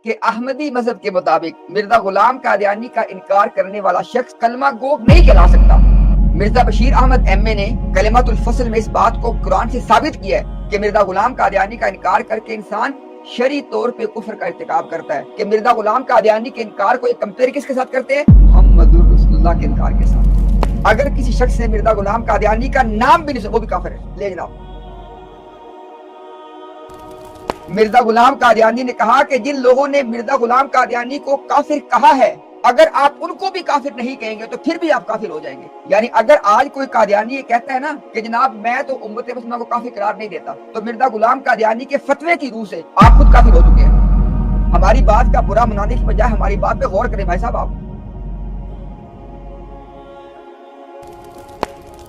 کہ احمدی مذہب کے مطابق مرزا غلام قادیانی کا انکار کرنے والا شخص کلمہ گو نہیں کہلا سکتا۔ مرزا بشیر احمد ایم اے نے کلمۃ الفصل میں اس بات کو قرآن سے ثابت کیا ہے کہ مرزا غلام قادیانی کا انکار کر کے انسان شرعی طور پہ کفر کا ارتکاب کرتا ہے، کہ مرزا غلام قادیانی کے انکار کو ایک کمپیئر کس کے ساتھ کرتے ہیں؟ محمد رسول اللہ کے انکار کے ساتھ۔ اگر کسی شخص نے مرزا غلام قادیانی کا نام بھی نہیں سنا وہ بھی کافر ہے۔ لے جناب، مرزا غلام قادیانی نے کہا کہ جن لوگوں نے مرزا غلام قادیانی کو کافر کہا ہے، اگر آپ ان کو بھی کافر نہیں کہیں گے تو پھر بھی آپ کافر ہو جائیں گے۔ یعنی اگر آج کوئی قادیانی یہ کہتا ہے نا کہ جناب میں تو امت مسلمہ کو کافر قرار نہیں دیتا، تو مرزا غلام قادیانی کے فتوے کی روح سے آپ خود کافر ہو چکے ہیں۔ ہماری بات کا برا منانے کی بجائے ہماری بات پہ غور کریں بھائی صاحب۔ آپ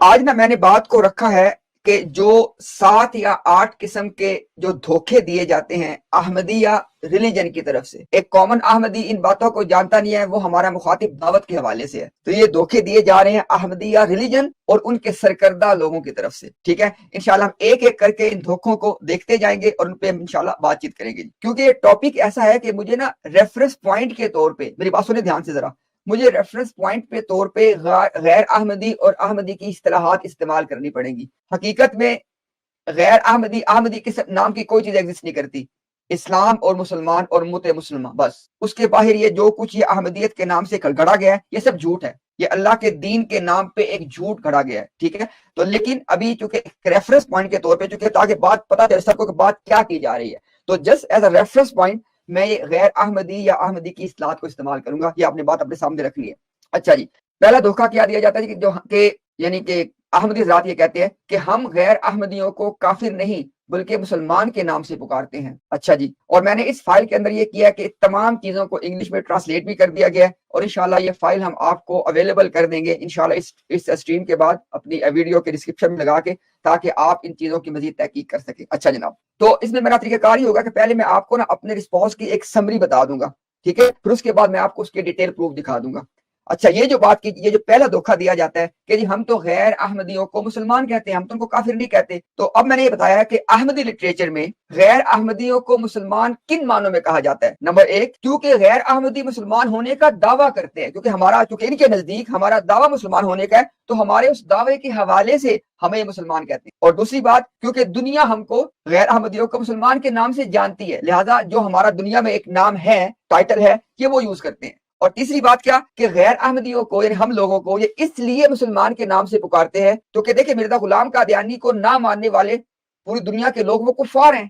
آج نا میں نے بات کو رکھا ہے کہ جو 7 یا 8 قسم کے جو دھوکے دیے جاتے ہیں احمدیہ ریلیجن کی طرف سے، ایک کامن احمدی ان باتوں کو جانتا نہیں ہے، وہ ہمارا مخاطب دعوت کے حوالے سے ہے، تو یہ دھوکے دیے جا رہے ہیں احمدیہ ریلیجن اور ان کے سرکردہ لوگوں کی طرف سے۔ ٹھیک ہے، انشاءاللہ ہم ایک ایک کر کے ان دھوکوں کو دیکھتے جائیں گے اور ان پہ انشاءاللہ بات چیت کریں گے، کیونکہ یہ ٹاپک ایسا ہے کہ مجھے نا ریفرنس پوائنٹ کے طور پہ، میری بات سنیں دھیان سے ذرا، مجھے ریفرنس پوائنٹ پہ طور پہ غیر احمدی اور احمدی کی اصطلاحات استعمال کرنی پڑیں گی۔ حقیقت میں غیر احمدی کے نام کی کوئی چیز ایگزسٹ نہیں کرتی، اسلام اور مسلمان اور امت مسلمہ، بس اس کے باہر یہ جو کچھ یہ احمدیت کے نام سے گھڑا گیا ہے یہ سب جھوٹ ہے، یہ اللہ کے دین کے نام پہ ایک جھوٹ گھڑا گیا ہے۔ ٹھیک ہے، تو لیکن ابھی چونکہ ریفرنس پوائنٹ کے طور پہ، چونکہ تاکہ بات پتہ چل سب کو کہ بات کیا کی جا رہی ہے، تو just as a reference point میں یہ غیر احمدی یا احمدی کی اصطلاحات کو استعمال کروں گا، یہ آپ نے بات اپنے سامنے رکھنی ہے۔ اچھا جی، پہلا دھوکہ کیا دیا جاتا ہے کہ یعنی کہ احمدی حضرات یہ کہتے ہیں کہ ہم غیر احمدیوں کو کافر نہیں بلکہ مسلمان کے نام سے پکارتے ہیں۔ اچھا جی، اور میں نے اس فائل کے اندر یہ کیا کہ تمام چیزوں کو انگلش میں ٹرانسلیٹ بھی کر دیا گیا ہے، اور انشاءاللہ یہ فائل ہم آپ کو اویلیبل کر دیں گے انشاءاللہ اس اسٹریم کے بعد اپنی ویڈیو کے ڈسکرپشن میں لگا کے، تاکہ آپ ان چیزوں کی مزید تحقیق کر سکیں۔ اچھا جناب، تو اس میں میرا طریقہ کار ہی ہوگا کہ پہلے میں آپ کو نا اپنے رسپانس کی ایک سمری بتا دوں گا، ٹھیک ہے، پھر اس کے بعد میں آپ کو اس کے ڈیٹیل پروف دکھا دوں گا۔ اچھا، یہ جو بات کی، یہ جو پہلا دھوکہ دیا جاتا ہے کہ جی ہم تو غیر احمدیوں کو مسلمان کہتے ہیں، ہم تو ان کو کافر نہیں کہتے، تو اب میں نے یہ بتایا کہ احمدی لٹریچر میں غیر احمدیوں کو مسلمان کن معنوں میں کہا جاتا ہے۔ نمبر 1، کیونکہ غیر احمدی مسلمان ہونے کا دعویٰ کرتے ہیں، کیونکہ ان کے نزدیک ہمارا دعویٰ مسلمان ہونے کا ہے، تو ہمارے اس دعوے کے حوالے سے ہمیں مسلمان کہتے ہیں۔ اور دوسری بات، کیونکہ دنیا ہم کو غیر احمدیوں کو مسلمان کے نام سے جانتی ہے، لہذا جو ہمارا دنیا میں ایک نام ہے، ٹائٹل ہے، یہ وہ یوز کرتے ہیں۔ اور تیسری بات کیا کہ غیر احمدیوں کو یعنی ہم لوگوں کو یہ اس لیے مسلمان کے نام سے پکارتے ہیں کیونکہ دیکھیں مرزا غلام قادیانی کو نہ ماننے والے پوری دنیا کے لوگ وہ کفار ہیں،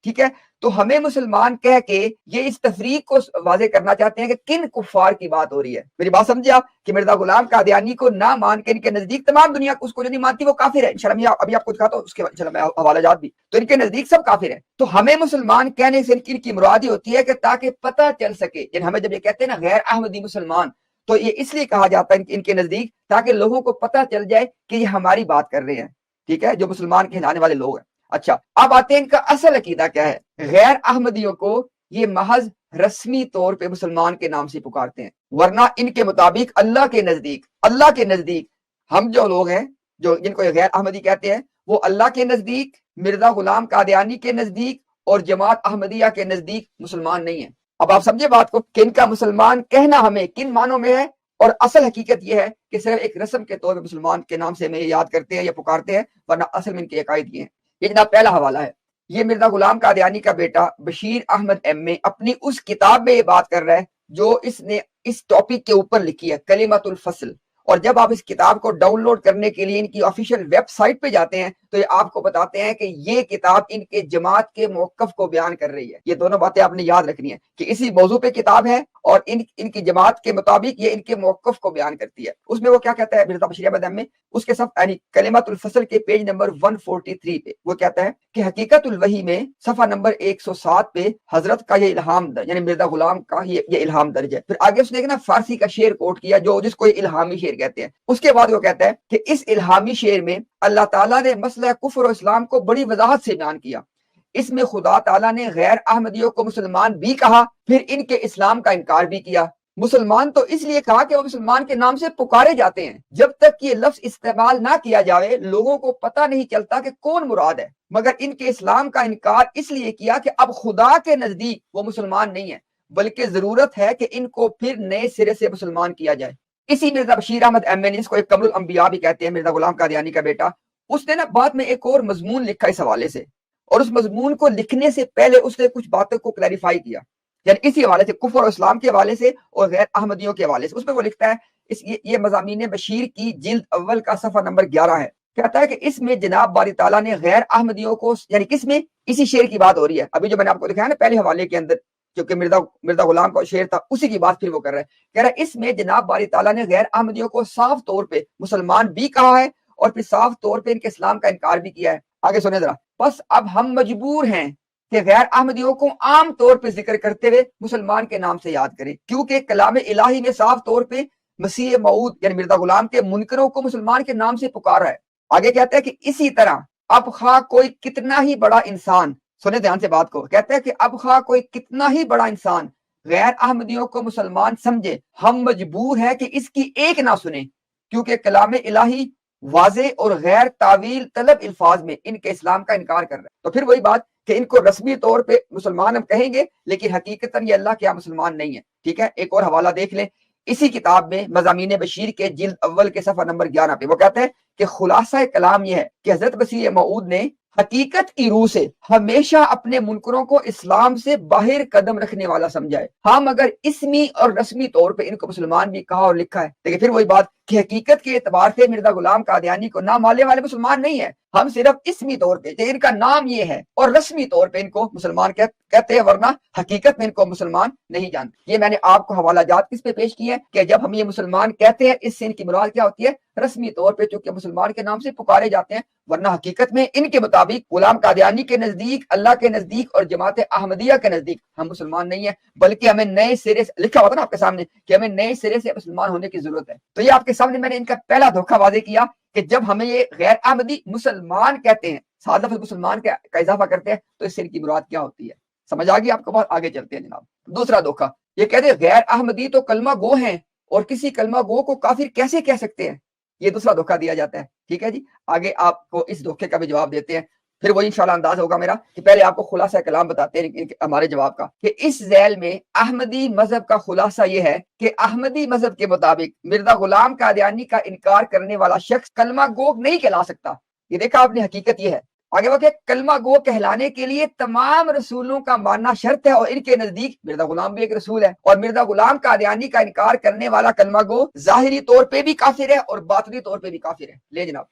ٹھیک ہے، تو ہمیں مسلمان کہہ کے یہ اس تفریق کو واضح کرنا چاہتے ہیں کہ کن کفار کی بات ہو رہی ہے۔ میری بات سمجھے آپ کہ مرزا غلام قادیانی کو نہ مان کے ان کے نزدیک تمام دنیا اس کو جو نہیں مانتی وہ کافر ہے۔ انشاءاللہ ابھی آپ کو دکھاتا ہوں اس کے انشاءاللہ میں حوالہ جات بھی، تو ان کے نزدیک سب کافر ہیں۔ تو ہمیں مسلمان کہنے سے ان کی مراد یہ ہوتی ہے کہ تاکہ پتہ چل سکے، یعنی ہمیں جب یہ کہتے ہیں نا غیر احمدی مسلمان، تو یہ اس لیے کہا جاتا ہے ان کے نزدیک تاکہ لوگوں کو پتہ چل جائے کہ یہ ہماری بات کر رہے ہیں، ٹھیک ہے، جو مسلمان کہلانے والے لوگ ہیں۔ اچھا، اب آتے ہیں ان کا اصل عقیدہ کیا ہے۔ غیر احمدیوں کو یہ محض رسمی طور پہ مسلمان کے نام سے پکارتے ہیں، ورنہ ان کے مطابق اللہ کے نزدیک ہم جو لوگ ہیں جو جن کو غیر احمدی کہتے ہیں، وہ اللہ کے نزدیک، مرزا غلام قادیانی کے نزدیک اور جماعت احمدیہ کے نزدیک مسلمان نہیں ہیں۔ اب آپ سمجھے بات کو کہ ان کا مسلمان کہنا ہمیں کن معنوں میں ہے، اور اصل حقیقت یہ ہے کہ صرف ایک رسم کے طور پہ مسلمان کے نام سے ہمیں یاد کرتے ہیں یا پکارتے ہیں، ورنہ اصل میں ان کے عقائد یہ ہیں۔ یہ جناب پہلا حوالہ ہے، یہ مرزا غلام قادیانی کا بیٹا بشیر احمد ایم اے اپنی اس کتاب میں یہ بات کر رہا ہے جو اس نے اس ٹاپک کے اوپر لکھی ہے، کلمۃ الفصل۔ اور جب آپ اس کتاب کو ڈاؤن لوڈ کرنے کے لیے ان کی آفیشیل ویب سائٹ پہ جاتے ہیں تو یہ آپ کو بتاتے ہیں کہ یہ کتاب ان کے جماعت کے موقف کو بیان کر رہی ہے۔ یہ دونوں باتیں آپ نے یاد رکھنی ہے کہ اسی موضوع پہ کتاب ہے اور ان کی جماعت کے مطابق یہ ان کے موقف کو بیان کرتی ہے۔ اس میں وہ کیا کہتا ہے مرزا بشیر احمد ایم اے، اس کے صفحہ یعنی کلمۃ الفصل کے پیج نمبر 143 پہ وہ کہتا ہے کہ حقیقت الوحی میں صفحہ نمبر 107 پہ حضرت کا یہ الہام درج، یعنی مرزا غلام کا یہ الہام درج ہے۔ پھر آگے اس نے نا فارسی کا شعر کوٹ کیا جو جس کو الہامی شعر کہتے ہیں۔ اس کے بعد وہ کہتا ہے کہ اس الہامی شعر میں اللہ تعالیٰ نے مسئلہ کفر و اسلام کو بڑی وضاحت سے بیان کیا۔ اس میں خدا تعالیٰ نے غیر احمدیوں کو مسلمان بھی کہا، پھر ان کے اسلام کا انکار بھی کیا۔ مسلمان تو اس لیے کہا کہ وہ مسلمان کے نام سے پکارے جاتے ہیں، جب تک یہ لفظ استعمال نہ کیا جائے لوگوں کو پتہ نہیں چلتا کہ کون مراد ہے، مگر ان کے اسلام کا انکار اس لیے کیا کہ اب خدا کے نزدیک وہ مسلمان نہیں ہے، بلکہ ضرورت ہے کہ ان کو پھر نئے سرے سے مسلمان کیا جائے۔ اسی مرزا بشیر احمد ایم این، اس کو ایک قمر الانبیاء بھی کہتے ہیں، مرزا غلام قادیانی کا بیٹا، اس نے نا بعد میں ایک اور مضمون لکھا اس حوالے سے، اور اس مضمون کو لکھنے سے پہلے اس نے کچھ باتوں کو کلیریفائی کیا، یعنی اسی حوالے سے، کفر اور اسلام کے حوالے سے اور غیر احمدیوں کے حوالے سے۔ اس میں وہ لکھتا ہے، یہ مضامین بشیر کی جلد اول کا صفحہ نمبر 11 ہے، کہتا ہے کہ اس میں جناب باری تعالیٰ نے غیر احمدیوں کو، یعنی کس میں، اسی شعر کی بات ہو رہی ہے، ابھی جو میں نے آپ کو دکھایا نا پہلے حوالے کے اندر، کیونکہ مرزا غلام کا شعر تھا، اسی کی بات پھر وہ کر رہا ہے، کہہ رہا ہے اس میں جناب باری تعالیٰ نے غیر احمدیوں کو صاف طور پہ مسلمان بھی کہا ہے اور پھر صاف طور پہ ان کے اسلام کا انکار بھی کیا ہے۔ آگے سنیں ذرا، بس اب ہم مجبور ہیں کہ غیر احمدیوں کو عام طور پہ ذکر کرتے ہوئے مسلمان کے نام سے یاد کریں، کیونکہ کلام الہی میں صاف طور پہ مسیح موعود یعنی مرزا غلام کے منکروں کو مسلمان کے نام سے پکارا ہے۔ آگے کہتا ہے کہ اسی طرح اب خواہ کوئی کتنا ہی بڑا انسان، سنیں دھیان سے بات کو، کہتا ہے کہ اب خواہ کوئی کتنا ہی بڑا انسان غیر احمدیوں کو مسلمان سمجھے، ہم مجبور ہیں کہ اس کی ایک نہ سنیں، کیونکہ کلام الہی واضح اور غیر تعویل طلب الفاظ میں ان کے اسلام کا انکار کر رہا ہے۔ تو پھر وہی بات کہ ان کو رسمی طور پہ مسلمان ہم کہیں گے، لیکن حقیقتاً یہ اللہ کے یہاں مسلمان نہیں ہے۔ ٹھیک ہے، ایک اور حوالہ دیکھ لیں اسی کتاب میں، مضامین بشیر کے جلد اول کے صفحہ نمبر 11 پہ، وہ کہتے ہیں کہ خلاصہ کلام یہ ہے کہ حضرت مسیح موعود نے حقیقت کی روح سے ہمیشہ اپنے منکروں کو اسلام سے باہر قدم رکھنے والا سمجھا ہے، ہم اگر اسمی اور رسمی طور پہ ان کو مسلمان بھی کہا اور لکھا ہے، لیکن پھر وہی بات کہ حقیقت کے اعتبار سے مرزا غلام قادیانی کو نہ ماننے والے مسلمان نہیں ہیں، ہم صرف اسمی طور پہ کہ ان کا نام یہ ہے اور رسمی طور پہ ان کو مسلمان کہتے ہیں، ورنہ حقیقت میں ان کو مسلمان نہیں جانتے۔ یہ میں نے آپ کو حوالہ جات کس پہ پیش کیے ہیں کہ جب ہم یہ مسلمان کہتے ہیں، اس سے ان کی مراد کیا ہوتی ہے؟ رسمی طور پہ چونکہ مسلمان کے نام سے پکارے جاتے ہیں، ورنہ حقیقت میں ان کے مطابق غلام قادیانی کے نزدیک، اللہ کے نزدیک اور جماعت احمدیہ کے نزدیک ہم مسلمان نہیں ہیں، بلکہ ہمیں نئے سرے سے، لکھا ہوا تھا نا آپ کے سامنے کہ ہمیں نئے سرے سے مسلمان ہونے کی ضرورت ہے۔ تو یہ آپ کے سامنے میں نے ان کا پہلا دھوکہ واضح کیا کہ جب ہمیں یہ غیر احمدی مسلمان کہتے ہیں، سادہ لفظ مسلمان کا اضافہ کرتے ہیں، تو اس سے ان کی مراد کیا ہوتی ہے؟ سمجھ آ گئی آپ کو بات؟ آگے چلتے ہیں جناب۔ دوسرا دھوکہ، یہ کہتے ہیں غیر احمدی تو کلمہ گو ہیں اور کسی کلمہ گو کو کافر کیسے کہہ سکتے ہیں؟ یہ دوسرا دھوکہ دیا جاتا ہے۔ ٹھیک ہے جی، آگے آپ کو اس دھوکے کا بھی جواب دیتے ہیں، پھر وہی انشاءاللہ انداز ہوگا میرا کہ پہلے آپ کو خلاصہ کلام بتاتے ہیں ہمارے جواب کا، کہ اس ذیل میں احمدی مذہب کا خلاصہ یہ ہے کہ احمدی مذہب کے مطابق مرزا غلام قادیانی کا انکار کرنے والا شخص کلمہ گو نہیں کہلا سکتا۔ یہ دیکھا آپ نے، حقیقت یہ ہے۔ آگے وہ کہ کلمہ گو کہلانے کے لیے تمام رسولوں کا ماننا شرط ہے، اور ان کے نزدیک مرزا غلام بھی ایک رسول ہے، اور مرزا غلام قادیانی کا انکار کرنے والا کلمہ گو ظاہری طور پہ بھی کافر ہے اور باطنی طور پہ بھی کافر ہے۔ لے جناب،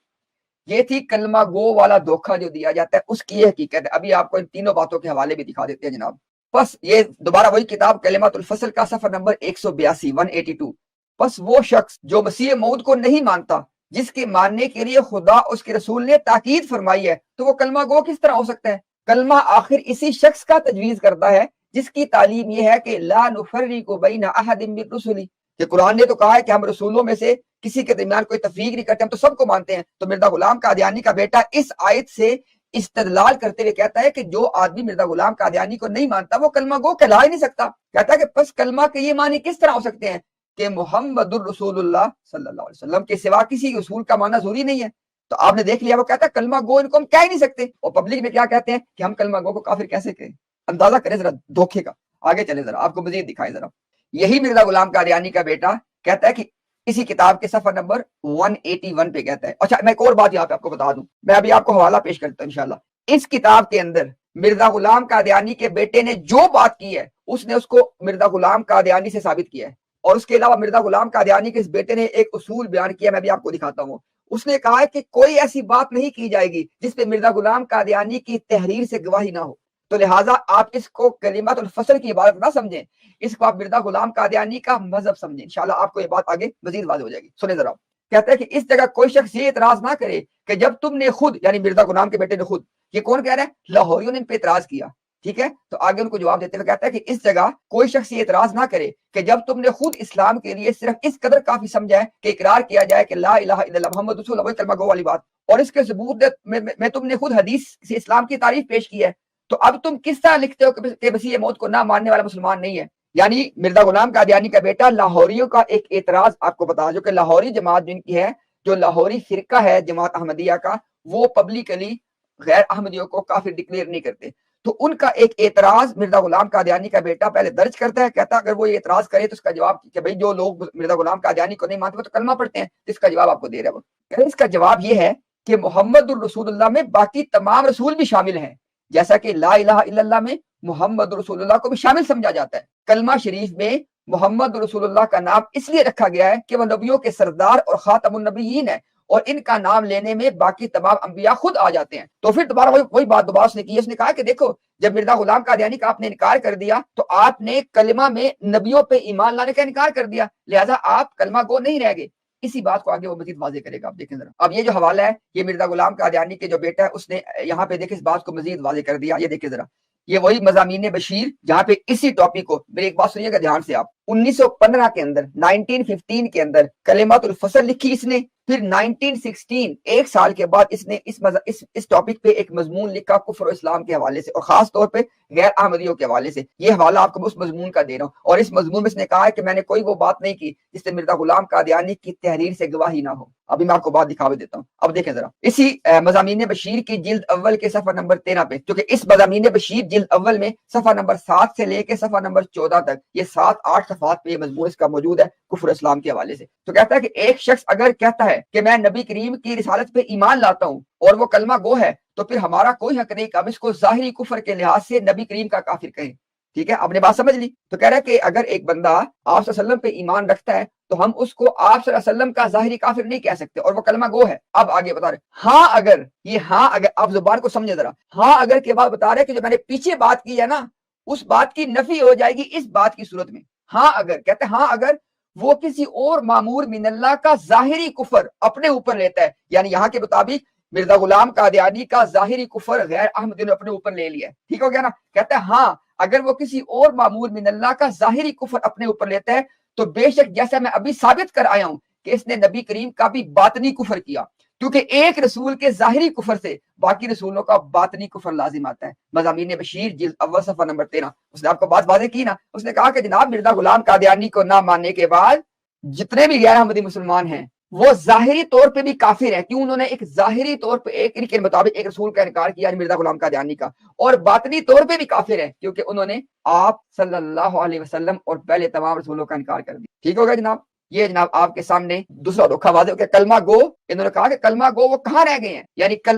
یہ تھی کلمہ گو والا دھوکہ جو دیا جاتا ہے، اس کی یہ حقیقت ہے۔ ابھی آپ کو ان تینوں باتوں کے حوالے بھی دکھا دیتے ہیں جناب۔ بس یہ دوبارہ وہی کتاب کلمات الفصل کا صفحہ نمبر 182 182۔ بس وہ شخص جو مسیح موعود کو نہیں مانتا، جس کے ماننے کے لیے خدا اس کے رسول نے تاکید فرمائی ہے، تو وہ کلمہ گو کس طرح ہو سکتا ہے؟ کلمہ آخر اسی شخص کا تجویز کرتا ہے جس کی تعلیم یہ ہے کہ لا نفرق بین احد من رسلی، کہ قرآن نے تو کہا ہے کہ ہم رسولوں میں سے کسی کے درمیان کوئی تفریق نہیں کرتے، ہم تو سب کو مانتے ہیں۔ تو مرزا غلام قادیانی کا بیٹا اس آیت سے استدلال کرتے ہوئے کہتا ہے کہ جو آدمی مرزا غلام قادیانی کو نہیں مانتا وہ کلمہ گو کہلا ہی نہیں سکتا۔ کہتا ہے کہ پس کلمہ کے یہ معنی کس طرح ہو سکتے ہیں کہ محمد الرسول اللہ صلی اللہ علیہ وسلم کے سوا کسی رسول کا معنی ضروری نہیں ہے۔ تو آپ نے دیکھ لیا، وہ کہتا ہے کلمہ گو ان کو ہم کہہ ہی نہیں سکتے، اور پبلک میں کیا کہتے ہیں کہ ہم کلمہ گو کو کافر کیسے کہیں؟ اندازہ کریں ذرا دھوکے کا۔ آگے چلے ذرا، آپ کو مزید دکھائیں ذرا۔ یہی مرزا غلام قادیانی کا بیٹا کہتا ہے کہ اسی کتاب کے صفحہ نمبر 181 پہ کہتا ہے، اچھا میں ایک اور بات یہاں پہ آپ کو بتا دوں، میں ابھی آپ کو حوالہ پیش کرتا ہوں انشاءاللہ۔ اس کتاب کے اندر مرزا غلام قادیانی کے بیٹے نے جو بات کی ہے، اس نے اس کو مرزا غلام قادیانی سے ثابت کیا ہے، اور اس کے علاوہ مرزا غلام قادیانی کے اس بیٹے نے ایک اصول بیان کیا، میں بھی آپ کو دکھاتا ہوں۔ اس نے کہا ہے کہ کوئی ایسی بات نہیں کی جائے گی جس پہ مرزا غلام قادیانی کی تحریر سے گواہی نہ ہو، تو لہٰذا آپ اس کو کلمات الفصل کی عبارت نہ سمجھیں، اس کو آپ مرزا غلام قادیانی کا مذہب سمجھیں۔ انشاءاللہ آپ کو یہ بات آگے مزید واضح ہو جائے گی۔ سنیں ذرا، کہتا ہے کہ اس جگہ کوئی شخص یہ اعتراض نہ کرے کہ جب تم نے خود، یعنی مرزا غلام کے بیٹے نے خود، یہ کون کہہ رہا ہے؟ لاہوریوں نے ان پہ اعتراض کیا۔ ٹھیک ہے، تو آگے ان کو جواب دیتے ہوئے کہتا ہے کہ اس جگہ کوئی شخص یہ اعتراض نہ کرے کہ جب تم نے خود اسلام کے لیے صرف اس قدر کافی سمجھا ہے کہ اقرار کیا جائے کہ لا الہ الا اللہ محمد رسول اللہ، کلمہ گو والی بات، اور اس کے ثبوت میں تم نے خود حدیث سے اسلام کی تعریف پیش کی ہے، تو اب تم کس طرح لکھتے ہو کہ مسیح موعود کو نہ ماننے والا مسلمان نہیں ہے؟ یعنی مرزا غلام قادیانی کا بیٹا لاہوریوں کا ایک اعتراض آپ کو بتا، جو کہ لاہوری جماعت جن کی ہے، جو لاہوری فرقہ ہے جماعت احمدیہ کا، وہ پبلکلی غیر احمدیوں کو کافر ڈکلیئر نہیں کرتے۔ تو ان کا ایک اعتراض مرزا غلام قادیانی کا بیٹا پہلے درج کرتا ہے، کہتا ہے اگر وہ یہ اعتراض کرے تو اس کا جواب کہ بھئی جو لوگ مرزا غلام قادیانی کو نہیں مانتے وہ تو کلمہ پڑھتے ہیں، اس کا جواب آپ کو دے رہا ہے وہ کہ اس کا جواب یہ ہے کہ محمد الرسول اللہ میں باقی تمام رسول بھی شامل ہیں، جیسا کہ لا الہ الا اللہ میں محمد رسول اللہ کو بھی شامل سمجھا جاتا ہے۔ کلمہ شریف میں محمد رسول اللہ کا نام اس لیے رکھا گیا ہے کہ وہ نبیوں کے سردار اور خاتم النبیین ہے، اور ان کا نام لینے میں باقی تمام انبیاء خود آ جاتے ہیں۔ تو پھر دوبارہ وہی بات دوبارہ اس نے کی، اس نے کہا کہ دیکھو جب مرزا غلام قادیانی کا آپ نے انکار کر دیا تو آپ نے کلمہ میں نبیوں پہ ایمان لانے کا انکار کر دیا، لہذا آپ کلمہ گو نہیں رہ گئے۔ اسی بات کو آگے وہ مزید واضح کرے گا، آپ دیکھیں ذرا۔ اب یہ جو حوالہ ہے یہ مرزا غلام قادیانی کے جو بیٹا ہے اس نے یہاں پہ دیکھیں اس بات کو مزید واضح کر دیا، یہ دیکھیں ذرا، یہ وہی مضامین بشیر جہاں پہ اسی ٹاپک کو، میری ایک بات سنیے گا دھیان سے آپ، 1915 کے اندر 1915 کے اندر کلمات الفصل لکھی اس نے، پھر 1916 ایک سال کے بعد اس نے اس ٹاپک پہ ایک مضمون لکھا کفر و اسلام کے حوالے سے، اور خاص طور پہ غیر احمدیوں کے حوالے سے۔ یہ حوالہ آپ کو اس مضمون کا دے رہا ہوں، اور اس مضمون میں اس نے کہا ہے کہ میں نے کوئی وہ بات نہیں کی جس سے مرزا غلام قادیانی کی تحریر سے گواہی نہ ہو۔ ابھی میں آپ کو بات دکھا دیتا ہوں، اب دیکھیں ذرا اسی مضامین بشیر کی جلد اول کے صفحہ نمبر 13 پہ، کیونکہ اس مضامین بشیر جلد اول میں صفحہ نمبر 7 سے لے کے صفحہ نمبر 14 تک یہ 7-8 صفحات پہ یہ مضمون اس کا موجود ہے کفر اسلام کے حوالے سے۔ تو کہتا ہے کہ ایک شخص اگر کہتا ہے کہ میں نبی کریم کی رسالت پہ ایمان لاتا ہوں اور وہ کلمہ گو ہے تو پھر ہمارا کوئی حق نہیں کہ ہم اس کو ظاہری کفر کے لحاظ سے نبی کریم کا کافر کہیں۔ ٹھیک ہے، آپ نے بات سمجھ لی؟ تو کہہ رہا ہے کہ اگر ایک بندہ آپ صلی اللہ علیہ وسلم پہ ایمان رکھتا ہے تو ہم اس کو آپ صلی اللہ علیہ وسلم کا ظاہری کافر نہیں کہہ سکتے، اور وہ کلمہ گو ہے۔ اب آگے بتا رہے ہاں اگر، یہ ہاں اگر آپ زبان کو سمجھے ذرا، ہاں اگر کے بعد بتا رہے کہ جو میں نے پیچھے بات کی ہے نا اس بات کی نفی ہو جائے گی اس بات کی صورت میں۔ ہاں اگر کہتے ہیں ہاں اگر وہ کسی اور معمور من اللہ کا ظاہری کفر اپنے اوپر لیتا ہے، یعنی یہاں کے مطابق مرزا غلام قادیانی کا ظاہری کفر غیر احمدی نے اپنے اوپر لے لیا ہے، ٹھیک ہو گیا نا؟ کہتا ہے ہاں اگر وہ کسی اور معمور من اللہ کا ظاہری کفر اپنے اوپر لیتا ہے تو بے شک جیسا میں ابھی ثابت کر آیا ہوں کہ اس نے نبی کریم کا بھی باطنی کفر کیا، کیونکہ ایک رسول کے ظاہری کفر سے باقی رسولوں کا باطنی کفر لازم آتا ہے۔ مضامین بشیر جلد اول صفحہ نمبر 13، اس نے آپ کو بات واضح کی نا، اس نے کہا کہ جناب مرزا غلام قادیانی کو نہ ماننے کے بعد جتنے بھی غیر احمدی مسلمان ہیں وہ ظاہری طور پہ بھی کافر ہیں، کیوں؟ انہوں نے ایک ظاہری طور پہ ایک ان کے مطابق ایک رسول کا انکار کیا مرزا غلام قادیانی کا، اور باطنی طور پہ بھی کافر ہیں کیونکہ انہوں نے آپ صلی اللہ علیہ وسلم اور پہلے تمام رسولوں کا انکار کر دیا۔ ٹھیک ہوگا جناب؟ یہ جناب آپ کے سامنے دوسرا دھوکہ واضح ہو گیا۔ کلمہ گو، انہوں نے کہا کہ کلمہ گو وہ کہاں رہ گئے ہیں،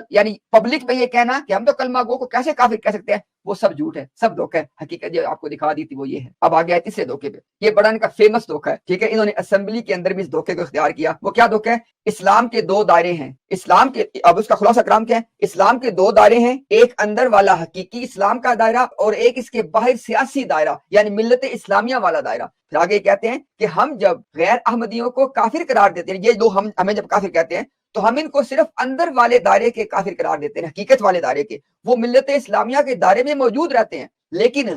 یعنی پبلک میں یہ کہنا کہ ہم تو کلمہ گو کو کیسے کافر کہہ سکتے ہیں، وہ سب جھوٹ ہے، سب دھوکہ ہے۔ حقیقت جو آپ کو دکھا دی تھی وہ یہ ہے۔ اب آگے آئے تیسرے دھوکے پہ، یہ بڑا ان کا فیمس دھوکہ ہے، ٹھیک ہے؟ انہوں نے اسمبلی کے اندر بھی اس دھوکے کو اختیار کیا۔ وہ کیا دھوکہ ہے؟ اسلام کے دو دائرے ہیں، اسلام کے، اب اس کا خلاصہ کرام کیا ہے؟ اسلام کے دو دائرے ہیں، ایک اندر والا حقیقی اسلام کا دائرہ اور ایک اس کے باہر سیاسی دائرہ یعنی ملت اسلامیہ والا دائرہ۔ پھر آگے کہتے ہیں کہ ہم جب غیر احمدیوں کو کافر قرار دیتے ہیں، یہ دو ہمیں جب کافر کہتے ہیں تو ہم ان کو صرف اندر والے دائرے کے کافر قرار دیتے ہیں، حقیقت والے دائرے کے، وہ ملت اسلامیہ کے دائرے میں موجود رہتے ہیں، لیکن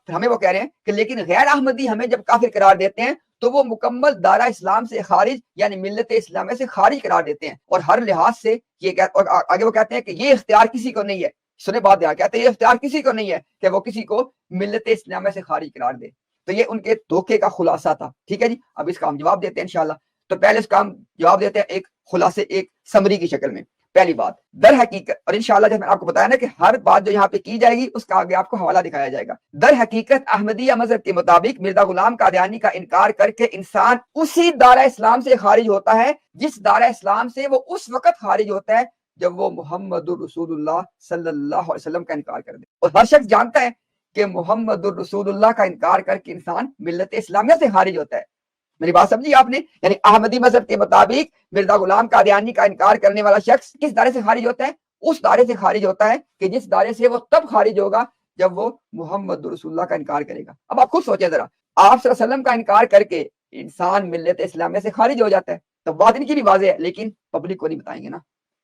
ہمیں وہ کہہ رہے ہیں کہ لیکن غیر احمدی ہمیں جب کافر قرار دیتے ہیں تو وہ مکمل دائرہ اسلام سے خارج یعنی ملت اسلامیہ سے خارج قرار دیتے ہیں، اور ہر لحاظ سے یہ اور آگے وہ کہتے ہیں کہ یہ اختیار کسی کو نہیں ہے، سنے بات یہاں، کہتے ہیں یہ اختیار کسی کو نہیں ہے کہ وہ کسی کو ملت اسلامیہ سے خارج قرار دے۔ تو یہ ان کے دھوکے کا خلاصہ تھا، ٹھیک ہے جی؟ اب اس کا ہم جواب دیتے ہیں انشاءاللہ۔ تو پہلے اس کا ہم جواب دیتے ہیں ایک خلاصے، ایک سمری کی شکل میں۔ پہلی بات، در حقیقت، اور انشاءاللہ جب میں آپ کو بتایا نا کہ ہر بات جو یہاں پہ کی جائے گی اس کا آگے آپ کو حوالہ دکھایا جائے گا۔ در حقیقت احمدیہ مذہب کے مطابق مرزا غلام قادیانی کا انکار کر کے انسان اسی دائرہ اسلام سے خارج ہوتا ہے جس دائرہ اسلام سے وہ اس وقت خارج ہوتا ہے جب وہ محمد الرسول اللہ صلی اللہ علیہ وسلم کا انکار کر دے۔ اور ہر شخص جانتا ہے کہ محمد الرسول اللہ کا انکار کر کے انسان ملت اسلامیہ سے خارج ہوتا ہے۔ میری بات سمجھی آپ نے؟ یعنی احمدی مذہب کے مطابق مرزا غلام قادیانی کا انکار کرنے والا شخص کس دائرے سے خارج ہوتا ہے؟ اس دائرے سے خارج ہوتا ہے کہ جس دائرے سے وہ تب خارج ہوگا جب وہ محمد رسول اللہ کا انکار کرے گا۔ اب آپ خود سوچیں ذرا، آپ صلی اللہ علیہ وسلم کا انکار کر کے انسان ملت اسلامیہ سے خارج ہو جاتا ہے، تو بات ان کی بھی واضح ہے لیکن پبلک کو نہیں بتائیں گے نا۔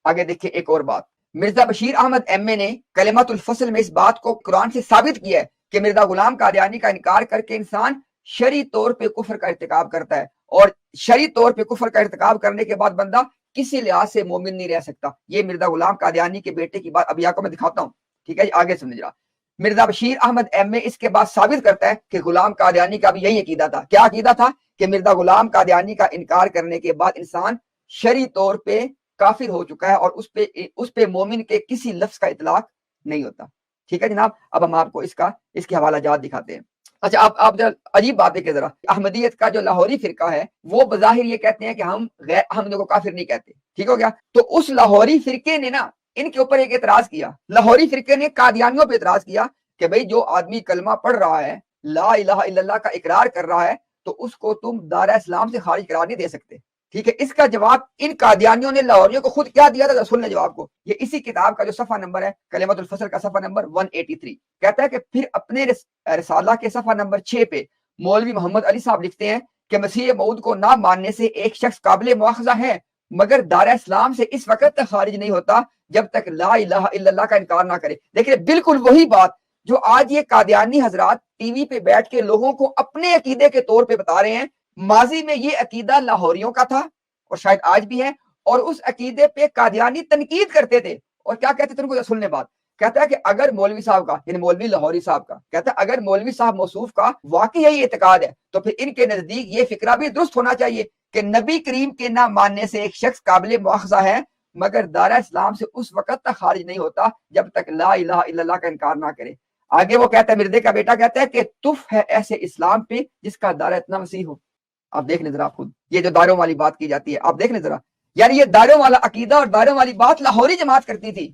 آگے دیکھیں ایک اور بات، مرزا بشیر احمد ایم اے نے کلمۃ الفصل میں اس بات کو قرآن سے ثابت کیا ہے کہ مرزا غلام قادیانی کا انکار کر کے انسان شرعی طور پہ کفر کا ارتکاب کرتا ہے، اور شرعی طور پہ کفر کا ارتکاب کرنے کے بعد بندہ کسی لحاظ سے مومن نہیں رہ سکتا۔ یہ مرزا غلام قادیانی کے بیٹے کی بات ابھی آپ کو میں دکھاتا ہوں، ٹھیک ہے جی؟ آگے سمجھ رہا، مرزا بشیر احمد ایم اے اس کے بعد ثابت کرتا ہے کہ غلام قادیانی کا بھی یہی عقیدہ تھا۔ کیا عقیدہ تھا؟ کہ مرزا غلام قادیانی کا انکار کرنے کے بعد انسان شرعی طور پہ کافر ہو چکا ہے اور اس پہ مومن کے کسی لفظ کا اطلاق نہیں ہوتا، ٹھیک ہے جناب، اب ہم آپ کو اس کے حوالہ جات دکھاتے ہیں۔ اچھا آپ عجیب بات دیکھیں ذرا، احمدیت کا جو لاہوری فرقہ ہے وہ بظاہر یہ کہتے ہیں کہ ہم غیر احمدیوں کو کافر نہیں کہتے، ٹھیک ہو گیا؟ تو اس لاہوری فرقے نے نا ان کے اوپر ایک اعتراض کیا، لاہوری فرقے نے قادیانیوں پہ اعتراض کیا کہ بھئی جو آدمی کلمہ پڑھ رہا ہے، لا الہ الا اللہ کا اقرار کر رہا ہے، تو اس کو تم دائرہ اسلام سے خارج قرار نہیں دے سکتے، ٹھیک ہے؟ اس کا جواب ان قادیانیوں نے لاہوریوں کو خود کیا دیا تھا، رسول نے جواب کو، یہ اسی کتاب کا جو صفحہ نمبر ہے کلمۃ الفصل کا صفحہ نمبر 183 کہتا ہے کہ پھر اپنے رسالہ کے صفحہ نمبر 6 پہ مولوی محمد علی صاحب لکھتے ہیں کہ مسیح موعود کو نہ ماننے سے ایک شخص قابل مواخذہ ہے، مگر دائرہ اسلام سے اس وقت تک خارج نہیں ہوتا جب تک لا الہ الا اللہ کا انکار نہ کرے۔ دیکھیں بالکل وہی بات جو آج یہ قادیانی حضرات ٹی وی پہ بیٹھ کے لوگوں کو اپنے عقیدے کے طور پہ بتا رہے ہیں، ماضی میں یہ عقیدہ لاہوریوں کا تھا اور شاید آج بھی ہے، اور اس عقیدے پہ قادیانی تنقید کرتے تھے اور کیا کہتے تھے ان کو سننے بات، کہتا ہے کہ اگر مولوی صاحب کا یعنی مولوی لاہوری صاحب کا کہتا ہے اگر مولوی صاحب موصوف کا واقعی یہی اعتقاد ہے تو پھر ان کے نزدیک یہ فکرہ بھی درست ہونا چاہیے کہ نبی کریم کے نہ ماننے سے ایک شخص قابل مواخذہ ہے، مگر دائرہ اسلام سے اس وقت تک خارج نہیں ہوتا جب تک لا الہ الا اللہ کا انکار نہ کرے۔ آگے وہ کہتا ہے، مردے کا بیٹا کہتا ہے کہ تف ہے ایسے اسلام پہ جس کا دائرہ اتنا وسیع ہو۔ آپ دیکھ لیں ذرا خود، یہ جو دائروں والی بات کی جاتی ہے آپ دیکھ لیں ذرا، یعنی یہ دائروں والا عقیدہ اور دائروں والی بات لاہوری جماعت کرتی تھی،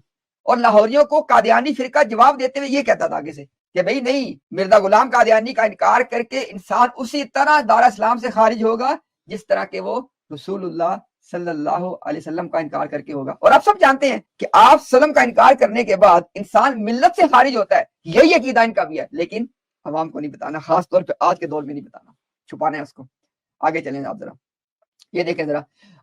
اور لاہوریوں کو قادیانی فرقہ جواب دیتے ہوئے یہ کہتا تھا آگے سے کہ بھئی نہیں، مرزا غلام قادیانی کا انکار کر کے انسان اسی طرح دائرہ اسلام سے خارج ہوگا جس طرح کہ وہ رسول اللہ صلی اللہ علیہ وسلم کا انکار کر کے ہوگا۔ اور آپ سب جانتے ہیں کہ آپ سلم کا انکار کرنے کے بعد انسان ملت سے خارج ہوتا ہے، یہی عقیدہ ان کا بھی ہے، لیکن عوام کو نہیں بتانا، خاص طور پہ آج کے دور میں نہیں بتانا، چھپانا ہے اس کو۔ آگے چلیں آپ ذرا، یہ دیکھیں ذرا،